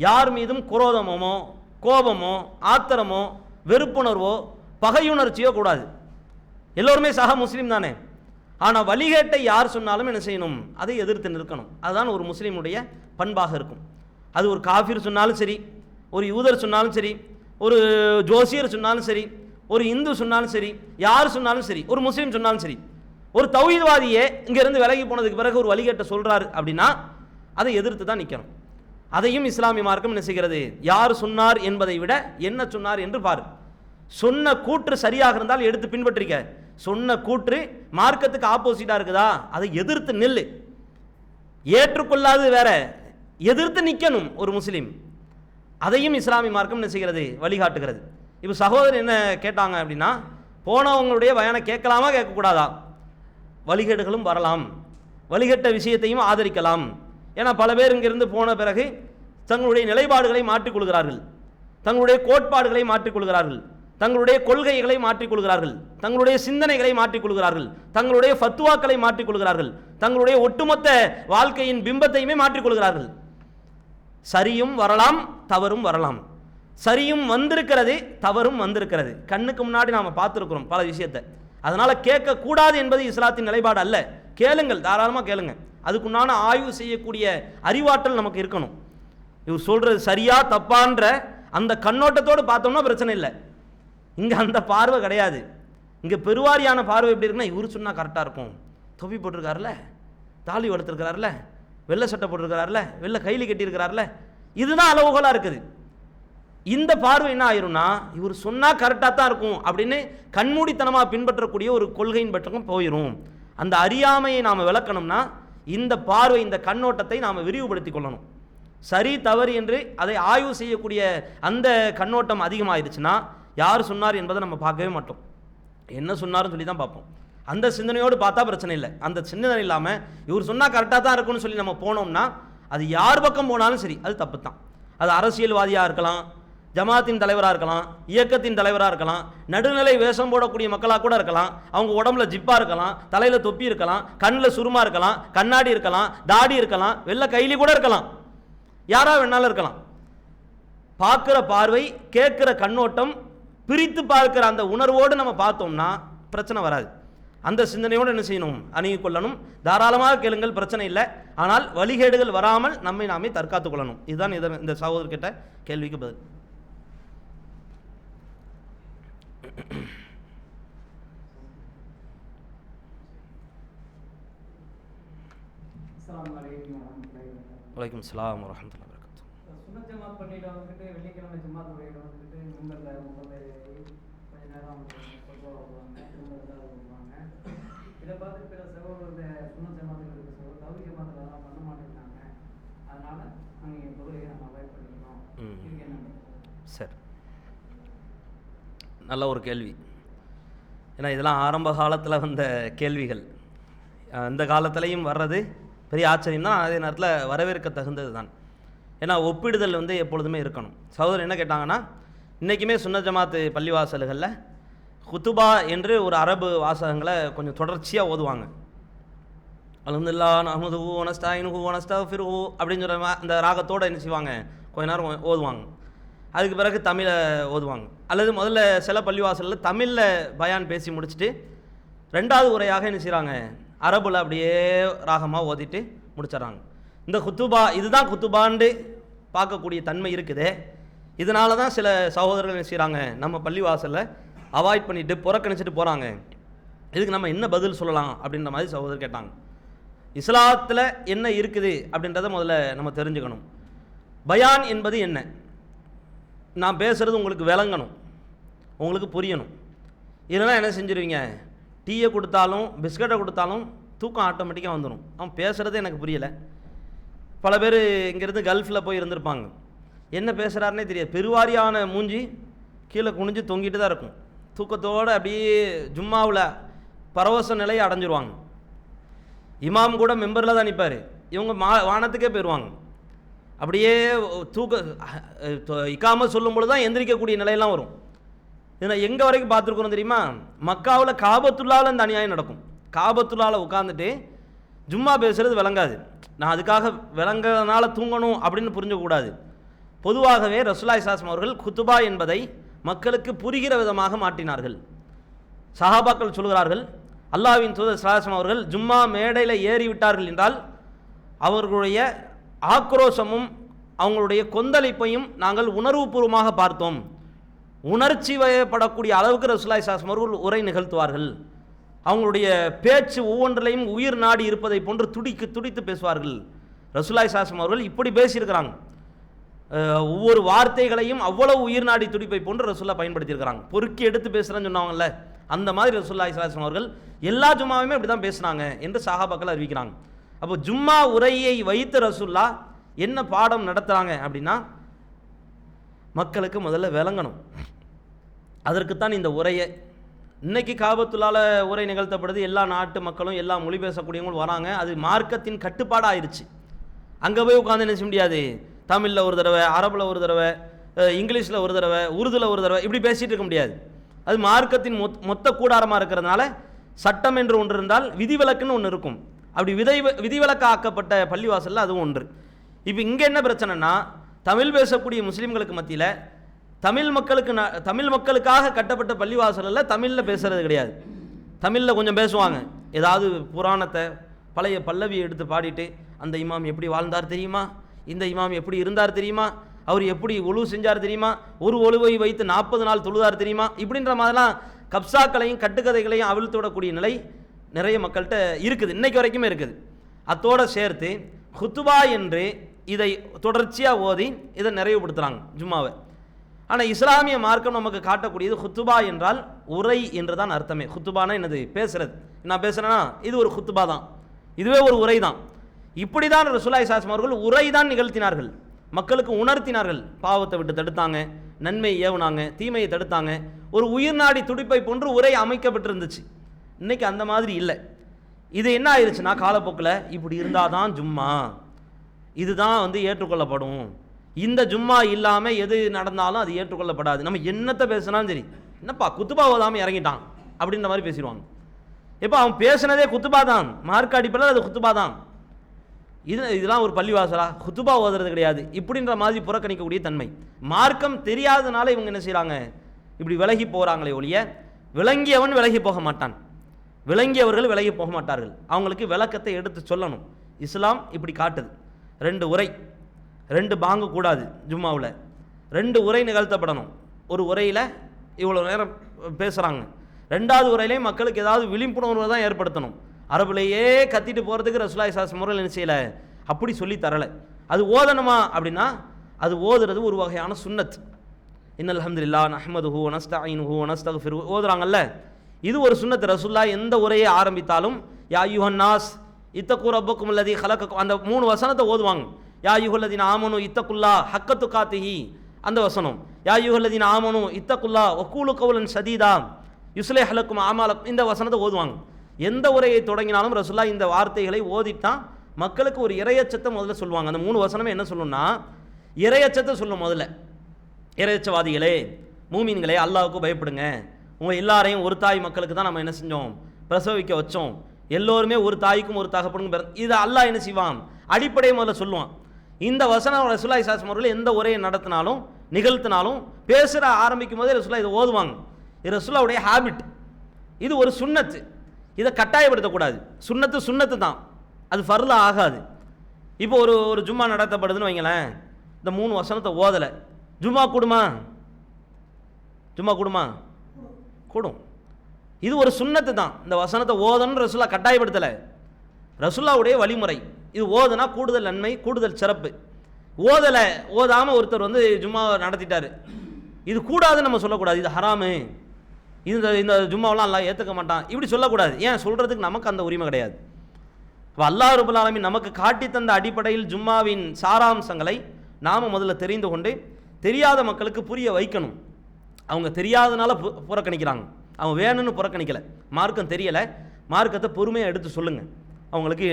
யார் மீதும் குரோதமோ, கோபமோ, ஆத்திரமோ, வெறுப்புணர்வோ, பகையுணர்ச்சியோ கூடாது. எல்லோருமே சக முஸ்லீம் தானே. ஆனால் வழிகேட்டை யார் சொன்னாலும் என்ன செய்யணும், அதை எதிர்த்து நிற்கணும். அதுதான் ஒரு முஸ்லீமுடைய பண்பாக இருக்கும். அது ஒரு காஃபிர் சொன்னாலும் சரி, ஒரு யூதர் சொன்னாலும் சரி, ஒரு ஜோசியர் சொன்னாலும் சரி, ஒரு இந்து சொன்னாலும் சரி, யார் சொன்னாலும் சரி, ஒரு முஸ்லீம் சொன்னாலும் சரி. ஒரு தௌஹீத்வாதியே இங்கிருந்து விலகி போனதுக்கு பிறகு ஒரு வழிகேட்டை சொல்கிறார் அப்படின்னா அதை எதிர்த்து தான் நிற்கணும். அதையும் இஸ்லாமிய மார்க்கம் என்ன செய்கிறது, யார் சொன்னார் என்பதை விட என்ன சொன்னார் என்று பாரு. சொன்ன கூற்று சரியாக இருந்தால் எடுத்து பின்பற்றிக்க, சொன்ன கூற்று மார்க்கத்துக்கு ஆப்போசிட்டாக இருக்குதா அதை எதிர்த்து நில்லு. ஏற்றுக்கொள்ளாது வேற, எதிர்த்து நிற்கணும் ஒரு முஸ்லீம். அதையும் இஸ்லாமிய மார்க்கம் என்ன செய்கிறது, வழிகாட்டுகிறது. இப்போ சகோதரர் என்ன கேட்டாங்க அப்படின்னா, போனவங்களுடைய பயானை கேட்கலாமா கேட்கக்கூடாதா? வழிகேடுகளும் வரலாம், வழிகட்ட விஷயத்தையும் ஆதரிக்கலாம். ஏன்னா பல பேர் இங்கிருந்து போன பிறகு தங்களுடைய நிலைப்பாடுகளை மாற்றிக்கொள்கிறார்கள், தங்களுடைய கோட்பாடுகளை மாற்றிக்கொள்கிறார்கள், தங்களுடைய கொள்கைகளை மாற்றிக்கொள்கிறார்கள், தங்களுடைய சிந்தனைகளை மாற்றிக்கொள்கிறார்கள், தங்களுடைய ஃபத்வாக்களை மாற்றிக்கொள்கிறார்கள், தங்களுடைய ஒட்டுமொத்த வாழ்க்கையின் பிம்பத்தையுமே மாற்றிக்கொள்கிறார்கள். சரியும் வரலாம், தவறும் வரலாம். சரியும் வந்திருக்கிறது, தவறும் வந்திருக்கிறது. கண்ணுக்கு முன்னாடி நாம் பார்த்துருக்கிறோம் பல விஷயத்தை. அதனால் கேட்கக்கூடாது என்பது இஸ்லாத்தின் நிலைப்பாடு அல்ல. கேளுங்கள், தாராளமாக கேளுங்க. அதுக்குண்டான ஆய்வு செய்யக்கூடிய அறிவாற்றல் நமக்கு இருக்கணும். இவர் சொல்கிறது சரியா தப்பான்ற அந்த கண்ணோட்டத்தோடு பார்த்தோம்னா பிரச்சனை இல்லை. இங்கே அந்த பார்வை கிடையாது. இங்கே பெருவாரியான பார்வை எப்படி இருக்குன்னா, இவர் சொன்னால் கரெக்டாக இருக்கும், தொப்பி போட்டிருக்காருல, தாலி வளர்த்துருக்கிறாருல, வெள்ளை சட்டை போட்டிருக்கிறாருல, வெள்ளை கையில் கட்டியிருக்கிறாருல, இதுதான் அளவுகோலாக இருக்குது. இந்த பார்வை என்ன ஆயிரும்னா, இவர் சொன்னால் கரெக்டாக தான் இருக்கும் அப்படின்னு கண்மூடித்தனமாக பின்பற்றக்கூடிய ஒரு கொள்கையின் பக்கம் போயிடும். அந்த அறியாமையை நாம் விளக்கணும்னா இந்த பார்வை, இந்த கண்ணோட்டத்தை நாம் விரிவுபடுத்தி கொள்ளணும். சரி தவறு என்று அதை ஆய்வு செய்யக்கூடிய அந்த கண்ணோட்டம் அதிகமாகிடுச்சுன்னா யார் சொன்னார் என்பதை நம்ம பார்க்கவே மாட்டோம், என்ன சொன்னார்னு சொல்லி தான் பார்ப்போம். அந்த சிந்தனையோடு பார்த்தா பிரச்சனை இல்லை. அந்த சிந்தனை இல்லாமல் இவர் சொன்னால் கரெக்டாக தான் இருக்குன்னு சொல்லி நம்ம போனோம்னா அது யார் பக்கம் போனாலும் சரி அது தப்பு தான். அது அரசியல்வாதியாக இருக்கலாம், ஜமாத்தின் தலைவராக இருக்கலாம், இயக்கத்தின் தலைவராக இருக்கலாம், நடுநிலை வேஷம் போடக்கூடிய மக்களாக கூட இருக்கலாம், அவங்க உடம்புல ஜிப்பாக இருக்கலாம், தலையில் தொப்பி இருக்கலாம், கண்ணில் சுருமா இருக்கலாம், கண்ணாடி இருக்கலாம், தாடி இருக்கலாம், வெள்ளை கைலி கூட இருக்கலாம், யாராக வேணாலும் இருக்கலாம். பார்க்குற பார்வை, கேட்குற கண்ணோட்டம், பிரித்து பார்க்குற அந்த உணர்வோடு நம்ம பார்த்தோம்னா பிரச்சனை வராது. அந்த சிந்தனையோடு என்ன செய்யணும், அணுகி கொள்ளணும். தாராளமாக கேளுங்கள், பிரச்சனை இல்லை. ஆனால் வழிகேடுகள் வராமல் நம்மை நாமே தற்காத்து கொள்ளணும். இதுதான் இந்த சகோதரர்கிட்ட கேள்விக்கு பதில். வலைக்கும் ஸலாம் வரஹ்மத்துல்லாஹி வபரகாத்துஹு. சுன்னத் ஜமாத் பண்ணிட்டு வந்துட்டு வெள்ளிக்கிழமை ஜமாத் உரையில வந்துட்டு மிம்பர்ல கொஞ்ச நேரம் வருவாங்க, இதை பார்த்து பிற சகோதரர் சுன்னத் ஜமாத்தில் இருக்க சகோதரர் தௌஹீத் ஜமாத்தில் அதெல்லாம் பண்ண மாட்டேங்கிறாங்க, அதனால நாங்கள் என் தொழுகையை நம்ம அவாய்ட் பண்ணிக்கிறோம். இதுக்கு என்ன? சரி, நல்ல ஒரு கேள்வி. ஏன்னா இதெல்லாம் ஆரம்ப காலத்தில் வந்த கேள்விகள், இந்த காலத்திலையும் வர்றது பெரிய ஆச்சரியம் தான், அதே நேரத்தில் வரவேற்க தகுந்தது தான். ஏன்னா ஒப்பிடுதல் எப்பொழுதுமே இருக்கணும். சகோதரர் என்ன கேட்டாங்கன்னா, இன்றைக்குமே சுன்னத் ஜமாத்து பள்ளிவாசல்களில் குத்துபா என்று ஒரு அரபு வாசகங்களை கொஞ்சம் தொடர்ச்சியாக ஓதுவாங்க. அல்ஹம்துலில்லாஹ் நஹ்மதுஹு வ நஸ்தஈனுஹு வ நஸ்தக்ஃபிருஹு அப்படின்னு சொல்கிற அந்த ராகத்தோடு என்ன செய்வாங்க, கொஞ்ச நேரம் ஓதுவாங்க. அதுக்கு பிறகு தமிழை ஓதுவாங்க. அல்லது முதல்ல சில பள்ளிவாசலில் தமிழில் பயான் பேசி முடிச்சுட்டு ரெண்டாவது உரையாக என்ன செய்கிறாங்க, அரபுல அப்படியே ராகமாக ஓதிட்டு முடிச்சிடறாங்க. இந்த குத்துபா, இதுதான் குத்துபான்னு பார்க்கக்கூடிய தன்மை இருக்குது. இதனால தான் சில சகோதரர்கள் என்ன செய்கிறாங்க, நம்ம பள்ளிவாசலில் அவாய்ட் பண்ணிவிட்டு புறக்கணிச்சிட்டு போகிறாங்க. இதுக்கு நம்ம என்ன பதில் சொல்லலாம் அப்படின்ற மாதிரி சகோதரர் கேட்டாங்க. இஸ்லாத்தில் என்ன இருக்குது அப்படின்றத முதல்ல நம்ம தெரிஞ்சுக்கணும். பயான் என்பது என்ன, நான் பேசுகிறது உங்களுக்கு விளங்கணும், உங்களுக்கு புரியணும். இல்லைனா என்ன செஞ்சுருவீங்க, டீயை கொடுத்தாலும் பிஸ்கட்டை கொடுத்தாலும் தூக்கம் ஆட்டோமேட்டிக்காக வந்துடும். அவன் பேசுகிறது எனக்கு புரியலை. பல பேர் இங்கேருந்து கல்ஃபில் போய் இருந்திருப்பாங்க, என்ன பேசுகிறாருனே தெரியாது, பெருவாரியான மூஞ்சி கீழே குனிஞ்சு தொங்கிட்டு தான் இருக்கும். தூக்கத்தோடு அப்படியே ஜும்மாவில் பரவச நிலையை அடைஞ்சிருவாங்க. இமாம் கூட மெம்பரில் தான் நிற்பார், இவங்க வானத்துக்கே போயிடுவாங்க. அப்படியே இக்காம சொல்லும் பொழுது தான் எந்திரிக்கக்கூடிய நிலையெல்லாம் வரும். இதை எங்கே வரைக்கும் பார்த்துருக்குறோம் தெரியுமா, மக்காவில் காபத்துல்லாவில் இந்த அநியாயம் நடக்கும். காபத்துல்லாவில் உட்காந்துட்டு ஜும்மா பேசுகிறது விளங்காது, நான் அதுக்காக விளங்குறதுனால தூங்கணும் அப்படின்னு புரிஞ்சக்கூடாது. பொதுவாகவே ரசூலுல்லாஹி ஸல்லல்லாஹு அலைஹி வஸல்லம் அவர்கள் குத்துபா என்பதை மக்களுக்கு புரிகிற விதமாக மாற்றினார்கள். சஹாபாக்கள் சொல்கிறார்கள், அல்லாஹ்வின் தூதர் ஸல்லல்லாஹு அலைஹி வஸல்லம் அவர்கள் ஜும்மா மேடையில் ஏறிவிட்டார்கள் என்றால் அவர்களுடைய ஆக்ரோஷமும் அவங்களுடைய கொந்தளிப்பையும் நாங்கள் உணர்வுபூர்வமாக பார்த்தோம். உணர்ச்சி வயப்படக்கூடிய அளவுக்கு ரசூலுல்லாஹி ஸல்லல்லாஹு அலைஹி வஸல்லம் அவர்கள் உரை நிகழ்த்துவார்கள். அவங்களுடைய பேச்சு ஒவ்வொன்றிலையும் உயிர் நாடி இருப்பதை போன்று துடித்து பேசுவார்கள். ரசூலுல்லாஹி ஸல்லல்லாஹு அலைஹி வஸல்லம் அவர்கள் இப்படி பேசியிருக்கிறாங்க. ஒவ்வொரு வார்த்தைகளையும் அவ்வளவு உயிர் நாடி துடிப்பை போன்று ரசூலுல்லாஹ் பயன்படுத்தியிருக்கிறாங்க. பொறுக்கி எடுத்து பேசுகிறேன்னு சொன்னாங்கல்ல, அந்த மாதிரி ரசூலுல்லாஹி ஸல்லல்லாஹு அலைஹி வஸல்லம் அவர்கள் எல்லா ஜும்மாவுமே அப்படி தான் பேசுனாங்க என்று சஹாபாக்கள் அறிவிக்கிறாங்க. அப்போ ஜும்மா உரையை வைத்து ரசூலுல்லாஹ் என்ன பாடம் நடத்துகிறாங்க அப்படின்னா, மக்களுக்கு முதல்ல விளங்கணும். அதற்குத்தான் இந்த உரையை. இன்னைக்கு காபத்துள்ளால உரை நிகழ்த்தப்படுது, எல்லா நாட்டு மக்களும் எல்லா மொழி பேசக்கூடியவங்களும் வராங்க. அது மார்க்கத்தின் கட்டுப்பாடு ஆயிடுச்சு. அங்கே போய் உட்காந்து என்ன செய்ய முடியாது, தமிழில் ஒரு தடவை, அரபில் ஒரு தடவை, இங்கிலீஷில் ஒரு தடவை, உருதுல ஒரு தடவை இப்படி பேசிகிட்டு இருக்க முடியாது. அது மார்க்கத்தின் மொத்த கூடாரமாக இருக்கிறதுனால சட்டம் என்று ஒன்று இருந்தால் விதிவிலக்குன்னு ஒன்று இருக்கும். அப்படி விதிவிலக்கு ஆக்கப்பட்ட பள்ளிவாசலில் அதுவும் ஒன்று. இப்போ இங்கே என்ன பிரச்சனைனா, தமிழ் பேசக்கூடிய முஸ்லீம்களுக்கு மத்தியில் தமிழ் மக்களுக்காக கட்டப்பட்ட பள்ளிவாசலில் தமிழில் பேசுகிறது கிடையாது. தமிழில் கொஞ்சம் பேசுவாங்க, ஏதாவது புராணத்தை பழைய பல்லவியை எடுத்து பாடிட்டு, அந்த இமாம் எப்படி வாழ்ந்தார் தெரியுமா, இந்த இமாம் எப்படி இருந்தார் தெரியுமா, அவர் எப்படி ஒழு செஞ்சார் தெரியுமா, ஒரு ஒழுவை வைத்து 40 நாள் தொழுதார் தெரியுமா, இப்படின்ற மாதிரிலாம் கப்சாக்களையும் கட்டுக்கதைகளையும் அவிழ்த்து விடக்கூடிய நிலை நிறைய மக்கள்கிட்ட இருக்குது, இன்னைக்கு வரைக்குமே இருக்குது. அத்தோடு சேர்த்து ஹுத்துபா என்று இதை தொடர்ச்சியாக ஓதி இதை நிறைவுபடுத்துகிறாங்க ஜும்மாவை. ஆனால் இஸ்லாமிய மார்க்கம் நமக்கு காட்டக்கூடியது ஹுத்துபா என்றால் உரை என்று தான் அர்த்தமே. ஹுத்துபானா என்னது, பேசுறது. நான் பேசுகிறேன்னா இது ஒரு ஹுத்துபா தான், இதுவே ஒரு உரை தான். இப்படி தான் ரசூலுல்லாஹி ஸல்லல்லாஹு அலைஹி வஸல்லம் அவர்கள் உரை தான் நிகழ்த்தினார்கள், மக்களுக்கு உணர்த்தினார்கள். பாவத்தை விட்டு தடுத்தாங்க, நன்மையை ஏவுனாங்க, தீமையை தடுத்தாங்க. ஒரு உயிர் நாடி துடிப்பை போன்று உரை அமைக்கப்பட்டிருந்துச்சு. இன்னைக்கு அந்த மாதிரி இல்லை. இது என்ன ஆயிடுச்சுன்னா, காலப்போக்கில் இப்படி இருந்தால் தான் ஜும்மா, இதுதான் ஏற்றுக்கொள்ளப்படும், இந்த ஜும்மா இல்லாமல் எது நடந்தாலும் அது ஏற்றுக்கொள்ளப்படாது. நம்ம என்னத்தை பேசினாலும் சரி, என்னப்பா குத்துபா ஓதாமல் இறங்கிட்டான் அப்படின்ற மாதிரி பேசிடுவாங்க. இப்போ அவன் பேசினதே குத்துபா தான், மார்க் அடிப்படையில் அது குத்துபா தான். இதெல்லாம் ஒரு பள்ளிவாசலா, குத்துபா ஓதுறது கிடையாது இப்படின்ற மாதிரி புறக்கணிக்கக்கூடிய தன்மை. மார்க்கம் தெரியாதனால இவங்க என்ன செய்கிறாங்க, இப்படி விலகி போகிறாங்களே ஒழிய விளங்கியவன் விலகி போக மாட்டான், விளங்கியவர்கள் விலகி போக மாட்டார்கள். அவங்களுக்கு விளக்கத்தை எடுத்து சொல்லணும். இஸ்லாம் இப்படி காட்டுது. 2 உரை, 2 பாங்கு கூடாது ஜும்மாவில், 2 உரை நிகழ்த்தப்படணும். ஒரு உரையில் இவ்வளோ நேரம் பேசுகிறாங்க, 2வது உரையிலையும் மக்களுக்கு ஏதாவது விழிப்புணர்வு தான் ஏற்படுத்தணும். அரபுலேயே கத்திட்டு போகிறதுக்கு ரசூலுல்லாஹி ஸல்லல்லாஹு அலைஹி வஸல்லம் என்ன செய்யலை, அப்படி சொல்லி தரலை. அது ஓதணுமா அப்படின்னா அது ஓதுறது ஒரு வகையான சுன்னத். இன்னல் ஹம்துலில்லாஹ் நஹ்மதுஹு வ நஸ்தஈனுஹு வ நஸ்தக்ஃபிருஹு ஓதுறாங்கல்ல, இது ஒரு சுன்னத். ரசூலுல்லாஹ் எந்த உரையை ஆரம்பித்தாலும் யா அய்யுஹன் நாஸ் இத்தகு ரப்பக்கும் அல்லதி ஹலகக்கும் அந்த 3 வசனத்தை ஓதுவாங்க. யா அய்யுஹல்லதீன ஆமனு இத்தகுல்லாஹ் ஹக்க துகாத்திஹி அந்த வசனம், யா அய்யுஹல்லதீன ஆமனு இத்தகுல்லாஹ் வகூலு கௌலன் சதீதா யுஸ்லிஹ் லக்கும் அமாலக்கும் இந்த வசனத்தை ஓதுவாங்க. எந்த உரையை தொடங்கினாலும் ரசூலுல்லாஹ் இந்த வார்த்தைகளை ஓதிட்டான் மக்களுக்கு ஒரு இறையச்சத்தை முதல்ல சொல்லுவாங்க. அந்த 3 வசனமே என்ன சொல்லும்னா, இறையச்சத்தை சொல்லும். முதல்ல இறையச்சவாதிகளே, மூமின்களே, அல்லாஹ்வுக்கு பயப்படுங்க. உங்கள் எல்லாரையும் ஒரு தாய் மக்களுக்கு தான் நம்ம என்ன செஞ்சோம், பிரசவிக்க வச்சோம். எல்லோருமே ஒரு தாய்க்கும் ஒரு தகப்பனுக்கும் இதை அல்லாஹ் என்ன செய்வான், அடிப்படையை முதல்ல சொல்லுவான். இந்த வசனம் ரசூலுல்லாஹி ஸல்லல்லாஹு அலைஹி வஸல்லம் அவர்கள் எந்த உரையை நடத்தினாலும் நிகழ்த்தினாலும் பேசுகிற ஆரம்பிக்கும் போதே ரசூலுல்லாஹ் இதை ஓதுவாங்க. இது ரசூலுல்லாஹ்வுடைய ஹேபிட், இது ஒரு சுன்னத்து. இதை கட்டாயப்படுத்தக்கூடாது. சுன்னத்து தான், அது ஃபர்லா ஆகாது. இப்போ ஒரு ஜும்மா நடத்தப்படுதுன்னு வைங்களேன், இந்த 3 வசனத்தை ஓதலை, ஜும்மா கூடுமா? கூடும். இது ஒரு சுன்னத்து தான். இந்த வசனத்தை ஓதணும்னு ரசூலுல்லாஹ் கட்டாயப்படுத்தலை, ரசூலுல்லாஹ்வுடைய வழிமுறை. இது ஓதுனா கூடுதல் நன்மை, கூடுதல் சிறப்பு. ஓதாமல் ஒருத்தர் ஜும்மா நடத்திட்டாரு, இது கூடாதுன்னு நம்ம சொல்லக்கூடாது, இது ஹராமு, இந்த ஜும்மாவெல்லாம் அல்லாஹ் ஏற்றுக்க மாட்டான் இப்படி சொல்லக்கூடாது. ஏன் சொல்கிறதுக்கு நமக்கு அந்த உரிமை கிடையாது. இப்போ அல்லாஹ் ரப்பல் ஆலமீன் நமக்கு காட்டி தந்த அடிப்படையில் ஜும்மாவின் சாராம்சங்களை நாம் முதல்ல தெரிந்து கொண்டு தெரியாத மக்களுக்கு புரிய வைக்கணும். அவங்க தெரியாதனால புறக்கணிக்கிறாங்க, அவங்க வேணும்னு புறக்கணிக்கலை. மார்க்கம் தெரியலை, மார்க்கத்தை பொறுமையாக எடுத்து சொல்லுங்கள். அவங்களுக்கு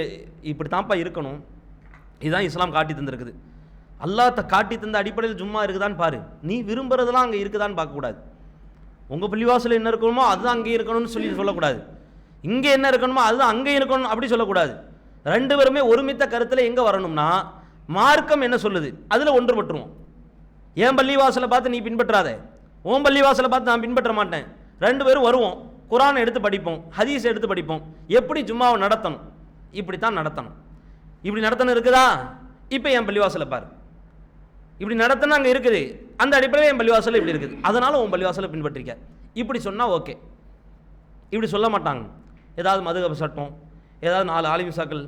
இப்படி தான்ப்பா இருக்கணும், இதுதான் இஸ்லாம் காட்டி தந்திருக்குது. அல்லாஹ் காட்டி தந்த அடிப்படையில் ஜும்மா இருக்குதான்னு பாரு. நீ விரும்புறதெல்லாம் அங்கே இருக்குதான்னு பார்க்கக்கூடாது. உங்கள் பள்ளிவாசலில் என்ன இருக்கணுமோ அதுதான் அங்கே இருக்கணும்னு சொல்லக்கூடாது. இங்கே என்ன இருக்கணுமோ அதுதான் அங்கே இருக்கணும் அப்படி சொல்லக்கூடாது. 2 பேருமே ஒருமித்த கருத்தில் எங்கே வரணும்னா, மார்க்கம் என்ன சொல்லுது அதில் ஒன்றுபட்டுருவோம். என் பள்ளிவாசலை பார்த்து நீ பின்பற்றாத, உன் பள்ளிவாசலை பார்த்து நான் பின்பற்ற மாட்டேன். 2 பேரும் வருவோம், குர்ஆனை எடுத்து படிப்போம், ஹதீஸ் எடுத்து படிப்போம், எப்படி ஜும்மாவை நடத்தணும், இப்படித்தான் நடத்தணும். இப்படி நடத்தணும் இருக்குதா? இப்போ என் பள்ளிவாசலை பாரு, இப்படி நடத்தணும் அங்கே இருக்குது, அந்த அடிப்படையில் என் பள்ளிவாசல் இப்படி இருக்குது, அதனால் உன் பள்ளிவாசலை பின்பற்றிக்க இப்படி சொன்னால் ஓகே. இப்படி சொல்ல மாட்டாங்க. ஏதாவது மதுகப சட்டம், ஏதாவது 4 ஆலிம்சாக்கள்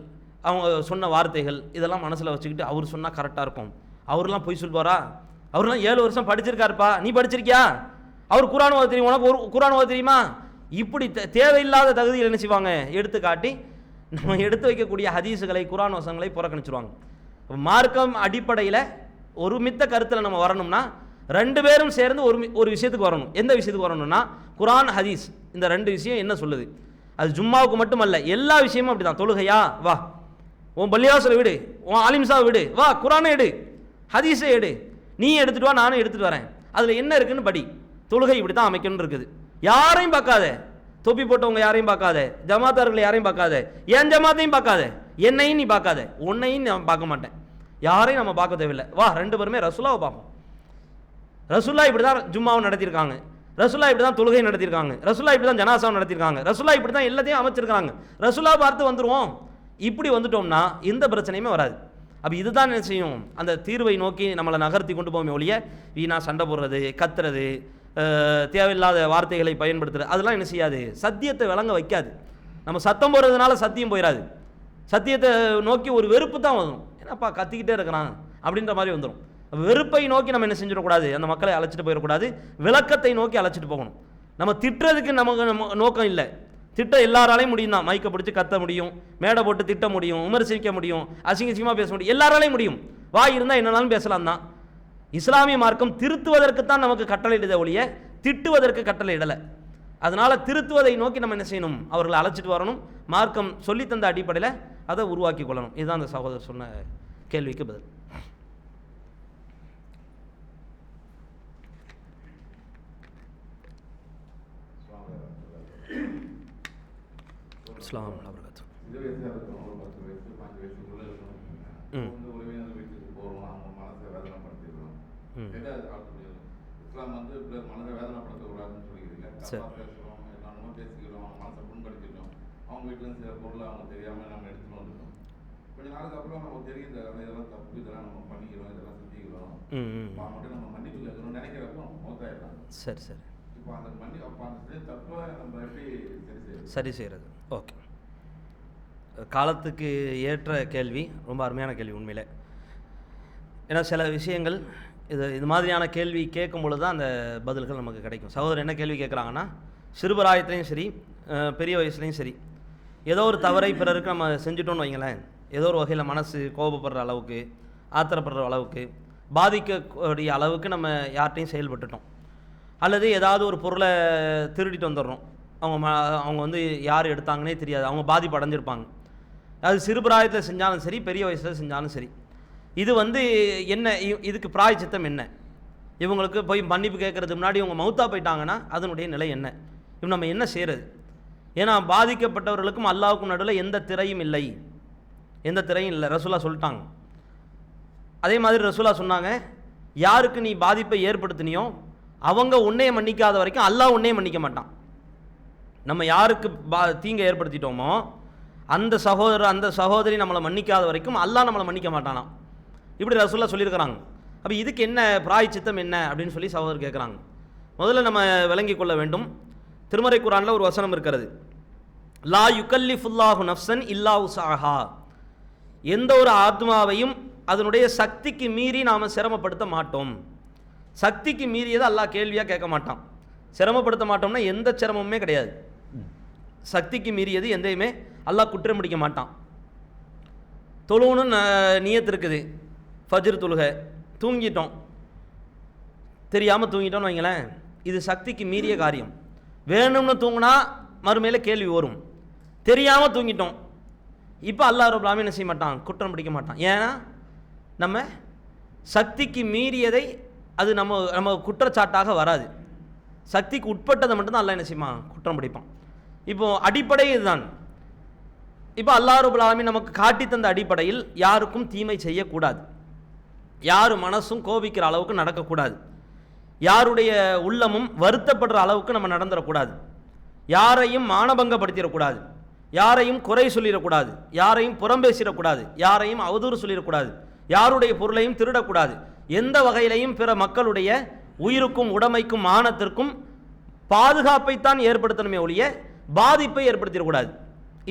அவங்க சொன்ன வார்த்தைகள் இதெல்லாம் மனசில் வச்சுக்கிட்டு அவர் சொன்னால் கரெக்டாக இருக்கும், அவர்லாம் பொய் சொல்வாரா, அவர்லாம் 7 வருஷம் படிச்சிருக்காருப்பா, நீ படிச்சிருக்கியா, அவர் குர்ஆன் ஓத தெரியும், உனக்கு ஒரு குர்ஆன் ஓத தெரியுமா, இப்படி தேவையில்லாத தகுதியில் என்ன செய்வாங்க எடுத்து காட்டி நம்ம எடுத்து வைக்கக்கூடிய ஹதீஸுகளை குர்ஆன் வசனங்களை புறக்கணிச்சிருவாங்க. மார்க்கம் அடிப்படையில் ஒருமித்த கருத்தில் நம்ம வரணும்னா ரெண்டு பேரும் சேர்ந்து ஒரு விஷயத்துக்கு வரணும். எந்த விஷயத்துக்கு வரணும்னா குர்ஆன் ஹதீஸ் இந்த ரெண்டு விஷயம் என்ன சொல்லுது. அது ஜும்மாவுக்கு மட்டுமல்ல, எல்லா விஷயமும் அப்படி தான். தொழுகையா, வா உன் பள்ளிவாசலை விடு, உன் ஆலிம்சாவை விடு, வா குர்ஆனை எடு, ஹதீஸை எடு, நீ எடுத்துட்டு வா, நானும் எடுத்துட்டு வரேன், அதில் என்ன இருக்குன்னு படி. தொழுகை இப்படி தான் அமைக்கணும்னு இருக்குது. யாரையும் பார்க்காத, தொப்பி போட்டவங்க யாரையும் பார்க்காத, ஜமாத்தார்கள் யாரையும் பார்க்காத, என் ஜமாத்தையும் பார்க்காத, என்னையும் நீ பார்க்காத, உன்னையும் நான் பார்க்க மாட்டேன், யாரையும் நம்ம பார்க்க தேவையில்லை. வா ரெண்டு பேருமே ரசூலாவை பார்ப்போம். ரசூல்லா இப்படி தான் ஜும்மாவை நடத்தியிருக்காங்க, ரசூல்லா இப்படி தான் தொழுகை நடத்தியிருக்காங்க, ரசூல்லா இப்படி தான் ஜனாசாவை நடத்தியிருக்காங்க, ரசூல்லா இப்படி தான் எல்லாத்தையும் அமைச்சிருக்காங்க, ரசூலா பார்த்து வந்துடுவோம். இப்படி வந்துட்டோம்னா எந்த பிரச்சனையுமே வராது. அப்போ இதுதான் என்ன செய்யும், அந்த தீர்வை நோக்கி நம்மளை நகர்த்தி கொண்டு போவோமே ஒழிய வீணா சண்டை போடுறது, கத்துறது, தேவையில்லாத வார்த்தைகளை பயன்படுத்துறது, அதெல்லாம் என்ன செய்யாது, சத்தியத்தை விளங்க வைக்காது. நம்ம சத்தம் போடுறதுனால சத்தியம் போயிடாது, சத்தியத்தை நோக்கி ஒரு வெறுப்பு தான் வரும். என்னப்பா கத்திக்கிட்டே இருக்கிறான் அப்படின்ற மாதிரி வந்துடும். வெறுப்பை நோக்கி நம்ம என்ன செஞ்சிடக்கூடாது, அந்த மக்களை அழைச்சிட்டு போயிடக்கூடாது, விளக்கத்தை நோக்கி அழைச்சிட்டு போகணும். நம்ம திட்டுறதுக்கு நமக்கு நோக்கம் இல்லை. திட்ட எல்லாராலையும் முடியும் தான், மைக்கை பிடிச்சி கத்த முடியும், மேடை போட்டு திட்ட முடியும், விமர்சிக்க முடியும், அசிங்கசிங்கமாக பேச முடியும், எல்லாராலையும் முடியும். வாய் இருந்தால் என்னன்னாலும் பேசலாம் தான். இஸ்லாமிய மார்க்கம் திருத்துவதற்கு தான் நமக்கு கட்டளையிடுத ஒழிய திட்டுவதற்கு கட்டளை இடலை. அதனால் திருத்துவதை நோக்கி நம்ம என்ன செய்யணும், அவர்களை அழைச்சிட்டு வரணும். மார்க்கம் சொல்லித்தந்த அடிப்படையில் அதை உருவாக்கி கொள்ளணும். இதுதான் அந்த சகோதரர் சொன்ன கேள்விக்கு பதில். இஸ்லாம் வரகாத்து. இஸ்லாம் வந்து மனதை வேதனைப்படுத்தக்கூடாதுன்னு சொல்லிக்கிறீங்க. பேசுகிறோம், என்னென்னமோ பேசிக்கிறோம், மனசை புண்படுத்திக்கிறோம், அவங்க வீட்டிலேருந்து சில பொருளை அவங்க தெரியாமல் நம்ம எடுத்துகிட்டு வந்துட்டோம். கொஞ்ச நாளுக்கு அப்புறம் நமக்கு தெரியும் இதெல்லாம் தப்பு, இதெல்லாம் நம்ம பண்ணிக்கிறோம், இதெல்லாம் செஞ்சுக்கிறோம், மட்டும் நம்ம மன்னிப்பு கேட்கணும்னு நினைக்கிறப்போ மௌத்தாயிடலாம். சரி சரி. இப்போ அந்த அப்போ அந்த தப்பை நம்ம எப்படி சரி செய்கிறது? ஓகே, காலத்துக்கு ஏற்ற கேள்வி, ரொம்ப அருமையான கேள்வி உண்மையிலே. ஏன்னா சில விஷயங்கள் இது மாதிரியான கேள்வி கேட்கும் பொழுது தான் அந்த பதில்கள் நமக்கு கிடைக்கும். சகோதரர் என்ன கேள்வி கேட்குறாங்கன்னா, சிறுபிராயத்துலேயும் சரி பெரிய வயசுலேயும் சரி ஏதோ ஒரு தவறை பிறருக்கு நம்ம செஞ்சுட்டோன்னு வைங்களேன், ஏதோ ஒரு வகையில் மனசு கோபப்படுற அளவுக்கு, ஆத்திரப்படுற அளவுக்கு, பாதிக்கக்கூடிய அளவுக்கு நம்ம யார்கிட்டையும் செயல்பட்டுட்டோம், அல்லது ஏதாவது ஒரு பொருளை திருடிட்டு வந்துடுறோம், அவங்க வந்து யார் எடுத்தாங்கன்னே தெரியாது, அவங்க பாதிப்பு அடைஞ்சிருப்பாங்க. அது சிறுபிராயத்தில் செஞ்சாலும் சரி பெரிய வயசில் செஞ்சாலும் சரி, இது வந்து என்ன, இதுக்கு பிராயச்சித்தம் என்ன, இவங்களுக்கு போய் மன்னிப்பு கேட்கறதுக்கு முன்னாடி இவங்க மௌத்தா போயிட்டாங்கன்னா அதனுடைய நிலை என்ன, இவங்க நம்ம என்ன செய்கிறது? ஏன்னா பாதிக்கப்பட்டவர்களுக்கும் அல்லாஹ்வுக்கும் நடுவில் எந்த திரையும் இல்லை, எந்த திரையும் இல்லை, ரசூலா சொல்லிட்டாங்க. அதே மாதிரி ரசூலா சொன்னாங்க, யாருக்கு நீ பாதிப்பை ஏற்படுத்தினியோ அவங்க உன்னையை மன்னிக்காத வரைக்கும் அல்லாஹ் உன்னையை மன்னிக்க மாட்டான். நம்ம யாருக்கு தீங்கை ஏற்படுத்திட்டோமோ அந்த சகோதரர் அந்த சகோதரி நம்மளை மன்னிக்காத வரைக்கும் அல்லாஹ் நம்மளை மன்னிக்க மாட்டானாம். இப்படி ரசூலா சொல்லியிருக்கிறாங்க. அப்போ இதுக்கு என்ன பிராயச்சித்தம் என்ன அப்படின்னு சொல்லி சகோதரர் கேட்குறாங்க. முதல்ல நம்ம விளங்கி கொள்ள வேண்டும், திருமறை குர்ஆனில் ஒரு வசனம் இருக்கிறது, லா யுகல்லிஃபுல்லாஹு நஃப்ஸன் இல்லா உஸாஹா, எந்த ஒரு ஆத்மாவையும் அதனுடைய சக்திக்கு மீறி நாம் சிரமப்படுத்த மாட்டோம். சக்திக்கு மீறியதை அல்லாஹ் கேள்வியாக கேட்க மாட்டான். சிரமப்படுத்த மாட்டோம்னா எந்த சிரமமுமே கிடையாது. சக்திக்கு மீறியது எந்தையுமே அல்லாஹ் குற்றம் பிடிக்க மாட்டான். தொழுவுன்னு நியத்து இருக்குது, ஃபஜ்ர் தொழுகை, தூங்கிட்டோம், தெரியாமல் தூங்கிட்டோம்னு வைங்களேன், இது சக்திக்கு மீறிய காரியம். வேணும்னு தூங்கினா மறுமையில் கேள்வி வரும். தெரியாமல் தூங்கிட்டோம், இப்போ அல்லாஹ் ரப்பல் ஆலமீன் என்ன செய்ய மாட்டான், குற்றம் பிடிக்க மாட்டான். ஏன்னா நம்ம சக்திக்கு மீறியதை அது நம்ம குற்றச்சாட்டாக வராது. சக்திக்கு உட்பட்டதை மட்டும்தான் அல்லாஹ் என்ன செய்வான், குற்றம் பிடிப்பான். இப்போது அடிப்படை இதுதான். இப்போ அல்லாஹ் ரப்பல் ஆலமீன் நமக்கு காட்டி தந்த அடிப்படையில் யாருக்கும் தீமை செய்யக்கூடாது, யார் மனசும் கோபிக்கிற அளவுக்கு நடக்கக்கூடாது, யாருடைய உள்ளமும் வருத்தப்படுற அளவுக்கு நம்ம நடந்துடக்கூடாது, யாரையும் மானபங்கப்படுத்திடக்கூடாது, யாரையும் குறை சொல்லிடக்கூடாது, யாரையும் புறம்பேசிடக்கூடாது, யாரையும் அவதூறு சொல்லிடக்கூடாது, யாருடைய பொருளையும் திருடக்கூடாது, எந்த வகையிலையும் பிற மக்களுடைய உயிருக்கும் உடைமைக்கும் மானத்திற்கும் பாதுகாப்பைத்தான் ஏற்படுத்தணுமே ஒழிய பாதிப்பை ஏற்படுத்திடக்கூடாது.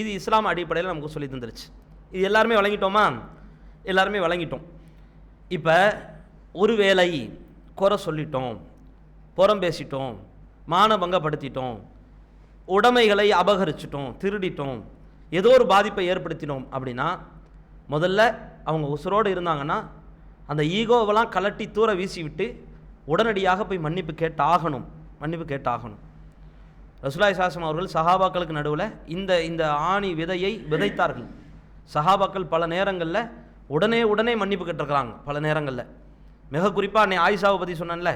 இது இஸ்லாம் அடிப்படையில் நமக்கு சொல்லி தந்துருச்சு. இது எல்லாருமே வழங்கிட்டோமா? எல்லாருமே வழங்கிட்டோம். இப்போ ஒரு வேளை குறை சொல்லிட்டோம், புறம் பேசிட்டோம், மானபங்கப்படுத்திட்டோம், உடைமைகளை அபகரிச்சிட்டோம், திருடிட்டோம், ஏதோ ஒரு பாதிப்பை ஏற்படுத்தினோம் அப்படின்னா முதல்ல அவங்க உசுரோடு இருந்தாங்கன்னா அந்த ஈகோவெல்லாம் கலட்டி தூர வீசி விட்டு உடனடியாக போய் மன்னிப்பு கேட்டாகணும். ரசூலுல்லாஹி ஸல்லல்லாஹு அலைஹி வஸல்லம் அவர்கள் சஹாபாக்களுக்கு நடுவில் இந்த ஆணி விதையை விதைத்தார்கள். சஹாபாக்கள் பல நேரங்களில் உடனே மன்னிப்பு கேட்டிருக்கிறாங்க. பல நேரங்களில் மிக குறிப்பாக அன்னை ஆயிஷாவை பற்றி சொன்னேன்ல,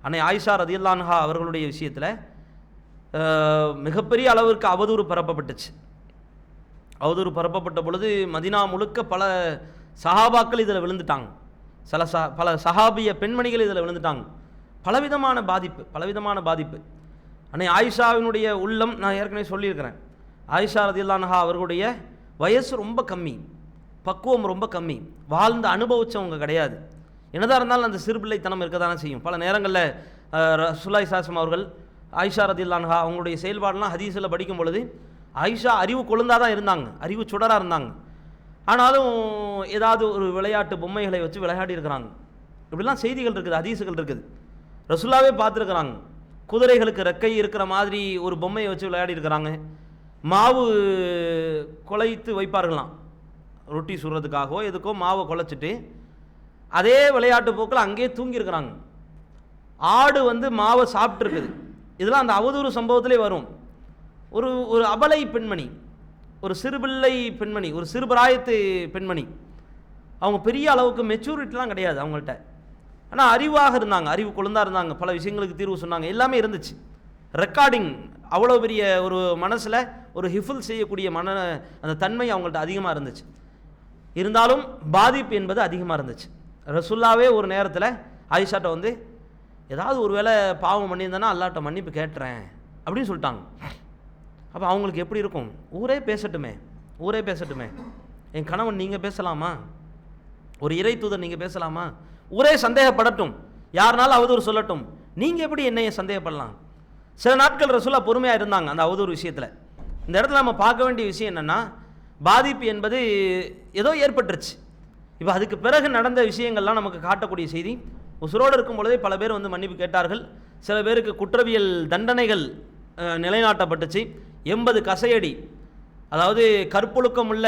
அன்னை ஆயிஷா ரதியல்லாஹு அன்ஹா அவர்களுடைய விஷயத்தில் மிகப்பெரிய அளவிற்கு அவதூறு பரப்பப்பட்ட பொழுது மதினா முழுக்க பல சஹாபாக்கள் இதில் விழுந்துட்டாங்க. பல சஹாபிய பெண்மணிகள் இதில் விழுந்துட்டாங்க. பலவிதமான பாதிப்பு. அன்னை ஆயிஷாவினுடைய உள்ளம், நான் ஏற்கனவே சொல்லியிருக்கிறேன், ஆயிஷா ரதியல்லாஹு அன்ஹா அவர்களுடைய வயசு ரொம்ப கம்மி, பக்குவம் ரொம்ப கம்மி, வாழ்ந்து அனுபவித்தவங்க கிடையாது. என்னதான் இருந்தாலும் அந்த சிறுபிள்ளைத்தனம் இருக்க தானே செய்யும். பல நேரங்களில் ரசூலுல்லாஹி ஸல்லல்லாஹு அலைஹி வஸல்லம் அவர்கள் ஆயிஷா ரதியல்லாஹு அன்ஹா அவங்களுடைய செயல்பாடெல்லாம் ஹதீஸில் படிக்கும் பொழுது ஆயிஷா அறிவு கொழுந்தாக தான் இருந்தாங்க, அறிவு சுடராக இருந்தாங்க. ஆனாலும் ஏதாவது ஒரு விளையாட்டு பொம்மைகளை வச்சு விளையாடி இருக்கிறாங்க. இப்படிலாம் செய்திகள் இருக்குது, ஹதீஸுகள் இருக்குது. ரசூலுல்லாஹ்வே பார்த்துருக்குறாங்க. குதிரைகளுக்கு ரெக்கை இருக்கிற மாதிரி ஒரு பொம்மையை வச்சு விளையாடி இருக்கிறாங்க. மாவு குழைத்து வைப்பார்களாம், ரொட்டி சுடுறதுக்காகவோ எதுக்கோ மாவை குழைச்சிட்டு அதே விளையாட்டு போக்கில் அங்கேயே தூங்கியிருக்கிறாங்க. ஆடு மாவை சாப்பிட்ருக்குது. இதெல்லாம் அந்த அவதூறு சம்பவத்திலே வரும். ஒரு அபலை பெண்மணி, ஒரு சிறுபிள்ளை பெண்மணி, ஒரு சிறுபிராயத்து பெண்மணி, அவங்க பெரிய அளவுக்கு மெச்சூரிட்டிலாம் கிடையாது அவங்கள்ட்ட. ஆனால் அறிவாக இருந்தாங்க, அறிவு கொழுந்தாக இருந்தாங்க, பல விஷயங்களுக்கு தீர்வு சொன்னாங்க, எல்லாமே இருந்துச்சு. ரெக்கார்டிங் அவ்வளோ பெரிய ஒரு மனசில் ஒரு ஹிஃபுல் செய்யக்கூடிய அந்த தன்மை அவங்கள்ட்ட அதிகமாக இருந்துச்சு. இருந்தாலும் பாதிப்பு என்பது அதிகமாக இருந்துச்சு. ரசூலுல்லாஹ்வே ஒரு நேரத்தில் ஆயிஷாட்ட ஏதாவது ஒரு வேளை பாவம் பண்ணியிருந்தேன்னா அல்லாஹ்ட்ட மன்னிப்பு கேட்டுறேன் அப்படின்னு சொல்லிட்டாங்க. அப்போ அவங்களுக்கு எப்படி இருக்கும்? ஊரே பேசட்டுமே, என் கணவன் நீங்கள் பேசலாமா, ஒரு இறை தூதர் நீங்கள் பேசலாமா, ஊரே சந்தேகப்படட்டும், யாருனாலும் அவதூறு சொல்லட்டும், நீங்கள் எப்படி என்னைய சந்தேகப்படலாம்? சில நாட்கள் ரசூலுல்லாஹ் பொறுமையாக இருந்தாங்க அந்த அவதூறு விஷயத்தில். இந்த இடத்துல நம்ம பார்க்க வேண்டிய விஷயம் என்னென்னா, பாதிப்பு என்பது ஏதோ ஏற்பட்டுருச்சு. இப்போ அதுக்கு பிறகு நடந்த விஷயங்கள்லாம் நமக்கு காட்டக்கூடிய செய்தி, உசுரோடு இருக்கும் பொழுதே பல பேர் மன்னிப்பு கேட்டார்கள். சில பேருக்கு குற்றவியல் தண்டனைகள் நிலைநாட்டப்பட்டுச்சு. 80 கசையடி, அதாவது கற்பொழுக்கம் உள்ள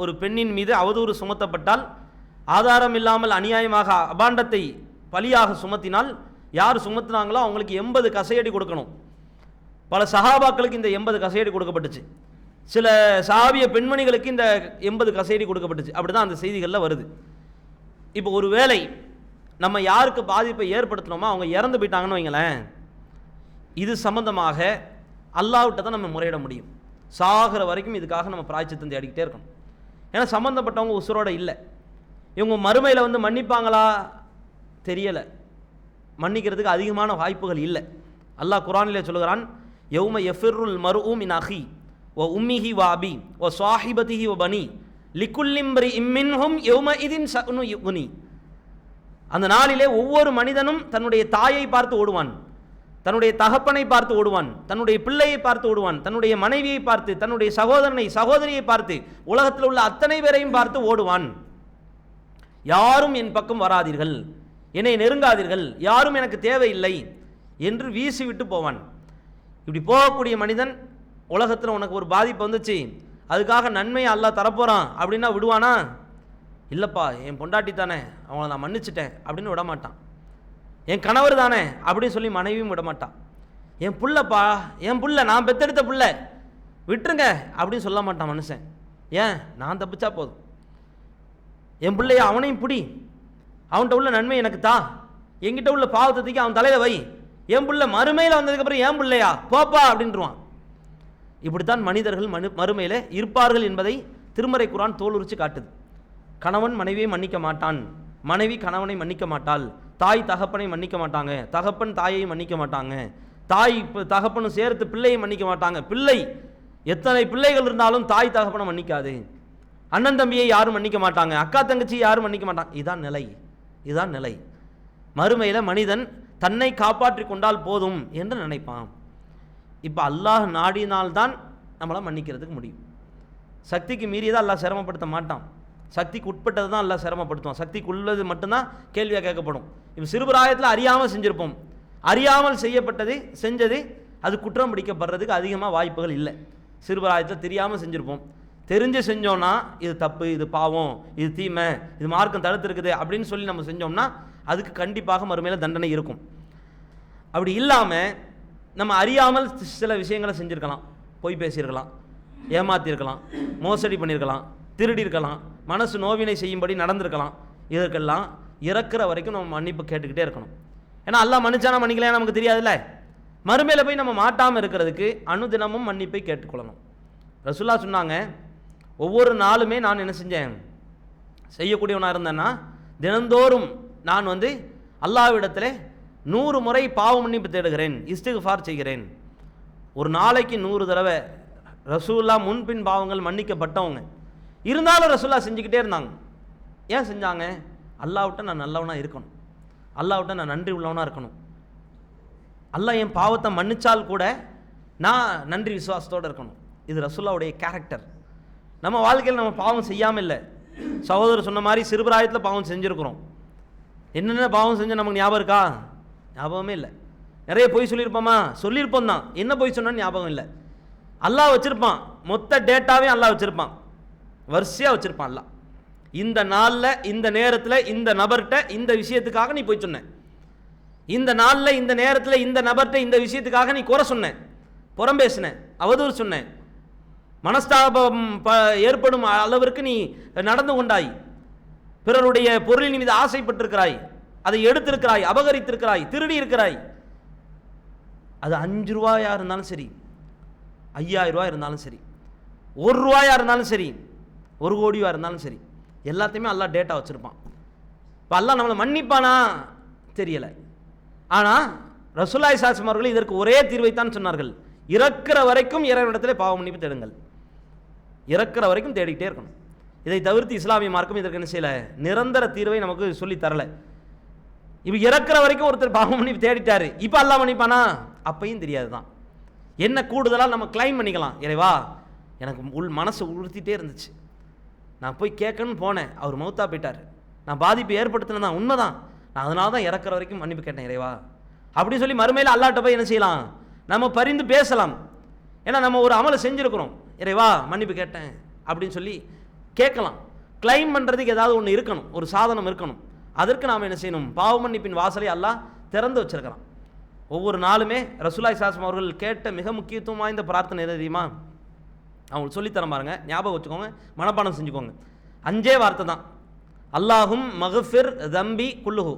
ஒரு பெண்ணின் மீது அவதூறு சுமத்தப்பட்டால், ஆதாரம் இல்லாமல் அநியாயமாக அபாண்டத்தை பலியாக சுமத்தினால், யார் சுமத்தினாங்களோ அவங்களுக்கு 80 கசையடி கொடுக்கணும். பல சஹாபாக்களுக்கு இந்த 80 கசையடி கொடுக்கப்பட்டுச்சு. சில சஹாபிய பெண்மணிகளுக்கு இந்த 80 கசையடி கொடுக்கப்பட்டுச்சு. அப்படி தான் அந்த செய்திகளில் வருது. இப்போ ஒரு வேளை நம்ம யாருக்கு பாதிப்பை ஏற்படுத்தினோமோ அவங்க இறந்து போயிட்டாங்கன்னு வைங்களேன், இது சம்பந்தமாக அல்லாஹ்விட்ட தான் நம்ம முறையிட முடியும். சாகிற வரைக்கும் இதுக்காக நம்ம பிராயச்சித்தம் தேடிக்கிட்டே இருக்கணும். ஏன்னா சம்மந்தப்பட்டவங்க உசுரோட இல்லை. இவங்க மறுமையில் மன்னிப்பாங்களா தெரியலை, மன்னிக்கிறதுக்கு அதிகமான வாய்ப்புகள் இல்லை. அல்லாஹ் குர்ஆனிலே சொல்லுகிறான், யௌம யஃபிருல் மர்உ மின் அஹி வ உம்மிஹி வ அபி வ ஸாஹிபதிஹி வ பனி லிகுல்லி இம்ரிஇம் மின்ஹும் யௌம இதின் ஷஅனு யுக்னி. அந்த நாளிலே ஒவ்வொரு மனிதனும் தன்னுடைய தாயை பார்த்து ஓடுவான், தன்னுடைய தகப்பனை பார்த்து ஓடுவான், தன்னுடைய பிள்ளையை பார்த்து ஓடுவான், தன்னுடைய மனைவியை பார்த்து, தன்னுடைய சகோதரியை பார்த்து, உலகத்தில் உள்ள அத்தனை பேரையும் பார்த்து ஓடுவான். யாரும் என் பக்கம் வராதீர்கள், என்னை நெருங்காதீர்கள், யாரும் எனக்கு தேவையில்லை என்று வீசிவிட்டு போவான். இப்படி போகக்கூடிய மனிதன் உலகத்தில் உனக்கு ஒரு பாதிப்பு வந்துச்சு, அதுக்காக நன்மையை அல்லாஹ் தரப்போகிறான் அப்படின்னா விடுவானா? இல்லைப்பா, என் பொண்டாட்டி தானே, அவங்கள நான் மன்னிச்சிட்டேன் அப்படின்னு விட மாட்டான். என் கணவர் தானே அப்படின்னு சொல்லி மனைவியும் விட மாட்டான். என் புள்ளப்பா, என் புள்ள, நான் பெத்தெடுத்த புள்ள, விட்டுருங்க அப்படின்னு சொல்ல மாட்டான் மனுஷன். ஏன்? நான் தப்பிச்சா போதும், என் பிள்ளைய அவனையும் பிடி, அவன்கிட்ட உள்ள நன்மை எனக்கு தான், என்கிட்ட உள்ள பாவத்தத்துக்கு அவன் தலையில் வை, என் பிள்ளை மறுமையில் வந்ததுக்கப்புறம் என் பிள்ளையா போப்பா அப்படின்ட்டுருவான். இப்படித்தான் மனிதர்கள் மறுமையில் இருப்பார்கள் என்பதை திருமறை குர்ஆன் தோலுரிச்சு காட்டுது. கணவன் மனைவியை மன்னிக்க மாட்டான், மனைவி கணவனை மன்னிக்க மாட்டாள், தாய் தகப்பனை மன்னிக்க மாட்டாங்க, தகப்பன் தாயை மன்னிக்க மாட்டாங்க, தாய் தகப்பனும் சேர்த்து பிள்ளையை மன்னிக்க மாட்டாங்க, பிள்ளை எத்தனை பிள்ளைகள் இருந்தாலும் தாய் தகப்பனை மன்னிக்காது, அண்ணன் தம்பியை யாரும் மன்னிக்க மாட்டாங்க, அக்கா தங்கச்சி யாரும் மன்னிக்க மாட்டாங்க. இதுதான் நிலை. மறுமையில் மனிதன் தன்னை காப்பாற்றி கொண்டால் போதும் என்று நினைப்பான். இப்போ அல்லாஹ் நாடினால்தான் நம்மளை மன்னிக்கிறதுக்கு முடியும். சக்திக்கு மீறியதான் அல்லாஹ் சிரமப்படுத்த மாட்டான், சக்திக்கு உட்பட்டது தான் எல்லாம் சிரமப்படுத்துவோம். சக்திக்கு உள்ளது மட்டும்தான் கேள்வியாக கேட்கப்படும். இப்போ சிறுபிராயத்தில் அறியாமல் செஞ்சுருப்போம், அறியாமல் செஞ்சது அது குற்றம் பிடிக்கப்படுறதுக்கு அதிகமாக வாய்ப்புகள் இல்லை. சிறுபிராயத்தில் தெரியாமல் செஞ்சுருப்போம், தெரிஞ்சு செஞ்சோன்னா இது தப்பு, இது பாவம், இது தீமை, இது மார்க்கம் தடுத்துருக்குது அப்படின்னு சொல்லி நம்ம செஞ்சோம்னா அதுக்கு கண்டிப்பாக மறுமையில் தண்டனை இருக்கும். அப்படி இல்லாமல் நம்ம அறியாமல் சில விஷயங்களை செஞ்சுருக்கலாம், பொய் பேசியிருக்கலாம், ஏமாற்றிருக்கலாம், மோசடி பண்ணியிருக்கலாம், திருடி இருக்கலாம், மனசு நோவினை செய்யும்படி நடந்திருக்கலாம். இதற்கெல்லாம் இறக்குற வரைக்கும் நம்ம மன்னிப்பு கேட்டுக்கிட்டே இருக்கணும். ஏன்னா அல்லாஹ் மன்னிச்சானா மன்னிக்கலையா நமக்கு தெரியாதுல்ல. மறுமையில் போய் நம்ம மாட்டாமல் இருக்கிறதுக்கு அனுதினமும் மன்னிப்பை கேட்டுக்கொள்ளணும். ரசூலுல்லாஹ் சொன்னாங்க, ஒவ்வொரு நாளுமே நான் என்ன செஞ்சேன், செய்யக்கூடியவனாக இருந்தேன்னா தினந்தோறும் நான் அல்லாஹ்விடத்தில் 100 முறை பாவ மன்னிப்பு தேடுகிறேன், இஸ்திக்ஃபார் செய்கிறேன். ஒரு நாளைக்கு 100 தடவை. ரசூலுல்லாஹ் முன்பின் பாவங்கள் மன்னிக்கப்பட்டவங்க. இருந்தாலும் ரசூலுல்லாஹ் செஞ்சுக்கிட்டே இருந்தாங்க. ஏன் செஞ்சாங்க? அல்லாஹ்விட்ட நான் நல்லவனாக இருக்கணும், அல்லாஹ்விட்ட நான் நன்றி உள்ளவனாக இருக்கணும். அல்லாஹ் என் பாவத்தை மன்னிச்சால் கூட நான் நன்றி விசுவாசத்தோடு இருக்கணும். இது ரசூலுல்லாஹ்வுடைய கேரக்டர். நம்ம வாழ்க்கையில் நம்ம பாவம் செய்யாமல் இல்லை. சகோதரர் சொன்ன மாதிரி சிறுபிராயத்தில் பாவம் செஞ்சுருக்கிறோம். என்னென்ன பாவம் செஞ்ச நமக்கு ஞாபகம் இருக்கா? ஞாபகமே இல்லை. நிறைய பொய் சொல்லியிருப்போமா? சொல்லியிருப்போம் தான். என்ன பொய் சொன்னான்னு ஞாபகம் இல்லை. அல்லாஹ் வச்சுருப்பான், மொத்த டேட்டாவே அல்லாஹ் வச்சுருப்பான், வரிசையாக வச்சுருப்பான் அல்லாஹ். இந்த நாளில் இந்த நேரத்தில் இந்த நபர்கிட்ட இந்த விஷயத்துக்காக நீ போய் சொன்ன, இந்த நாளில் இந்த நேரத்தில் இந்த நபர்கிட்ட இந்த விஷயத்துக்காக நீ குறை சொன்ன, புறம் பேசின, அவதூறு சொன்ன, மனஸ்தாபம் ஏற்படும் அளவிற்கு நீ நடந்து கொண்டாய், பிறருடைய பொருளின் மீது ஆசைப்பட்டிருக்கிறாய், அதை எடுத்திருக்கிறாய், அபகரித்திருக்கிறாய், திருடி இருக்கிறாய். அது 5 ரூபாயாக இருந்தாலும் சரி, 5000 ரூபாய் இருந்தாலும் சரி, 1 ரூபாயாக இருந்தாலும் சரி, 1 கோடியாக இருந்தாலும் சரி, எல்லாத்தையுமே அல்லாஹ் டேட்டா வச்சுருப்பான். இப்போ அல்லாஹ் நம்மளை மன்னிப்பானா தெரியலை. ஆனால் ரசூலுல்லாஹி ஸல்லல்லாஹு அலைஹி வஸல்லம் அவர்கள் இதற்கு ஒரே தீர்வைத்தான் சொன்னார்கள், இறக்கிற வரைக்கும் இறைவனிடத்திலே பாவ மன்னிப்பு தேடுங்கள். இறக்கிற வரைக்கும் தேடிக்கிட்டே இருக்கணும். இதை தவிர்த்து இஸ்லாமிய மார்க்கம் இதற்கு என்ன செய்யலை, நிரந்தர தீர்வை நமக்கு சொல்லி தரலை. இப்போ இறக்கிற வரைக்கும் ஒருத்தர் பாவ மன்னிப்பு தேடிட்டாரு, இப்போ அல்லாஹ் மன்னிப்பானா அப்பையும் தெரியாது தான். என்ன கூடுதலாக நம்ம கிளைம் பண்ணிக்கலாம், இறைவா எனக்கு மனசு உறுத்திட்டே இருந்துச்சு, நான் போய் கேட்கணும்னு போனேன், அவர் மௌத்தா போயிட்டார், நான் பாதிப்பு ஏற்படுத்தினது தான் உண்மைதான், நான் அதனால தான் இறக்குற வரைக்கும் மன்னிப்பு கேட்டேன் இறைவா அப்படின்னு சொல்லி மறுமையில் அல்லாஹ்ட்ட போய் என்ன செய்யலாம், நம்ம பரிந்து பேசலாம். ஏன்னா நம்ம ஒரு அமலை செஞ்சுருக்கிறோம், இறைவா மன்னிப்பு கேட்டேன் அப்படின்னு சொல்லி கேட்கலாம். கிளைம் பண்ணுறதுக்கு ஏதாவது ஒன்று இருக்கணும், ஒரு சாதனம் இருக்கணும். அதற்கு நாம் என்ன செய்யணும், பாவ மன்னிப்பின் வாசலை அல்லாஹ் திறந்து வச்சிருக்கிறான். ஒவ்வொரு நாளுமே ரசூலுல்லாஹி ஸல்லல்லாஹு அலைஹி வஸல்லம் அவர்கள் கேட்ட மிக முக்கியத்துவம் வாய்ந்த பிரார்த்தனை எது தெரியுமா? அவங்களுக்கு சொல்லித்தரம் பாருங்க, ஞாபகம் வச்சுக்கோங்க, மனப்பாடம் செஞ்சுக்கோங்க. 5 வார்த்தை தான். அல்லாஹும் மக்ஃபிர் தம்பி குல்லுஹு,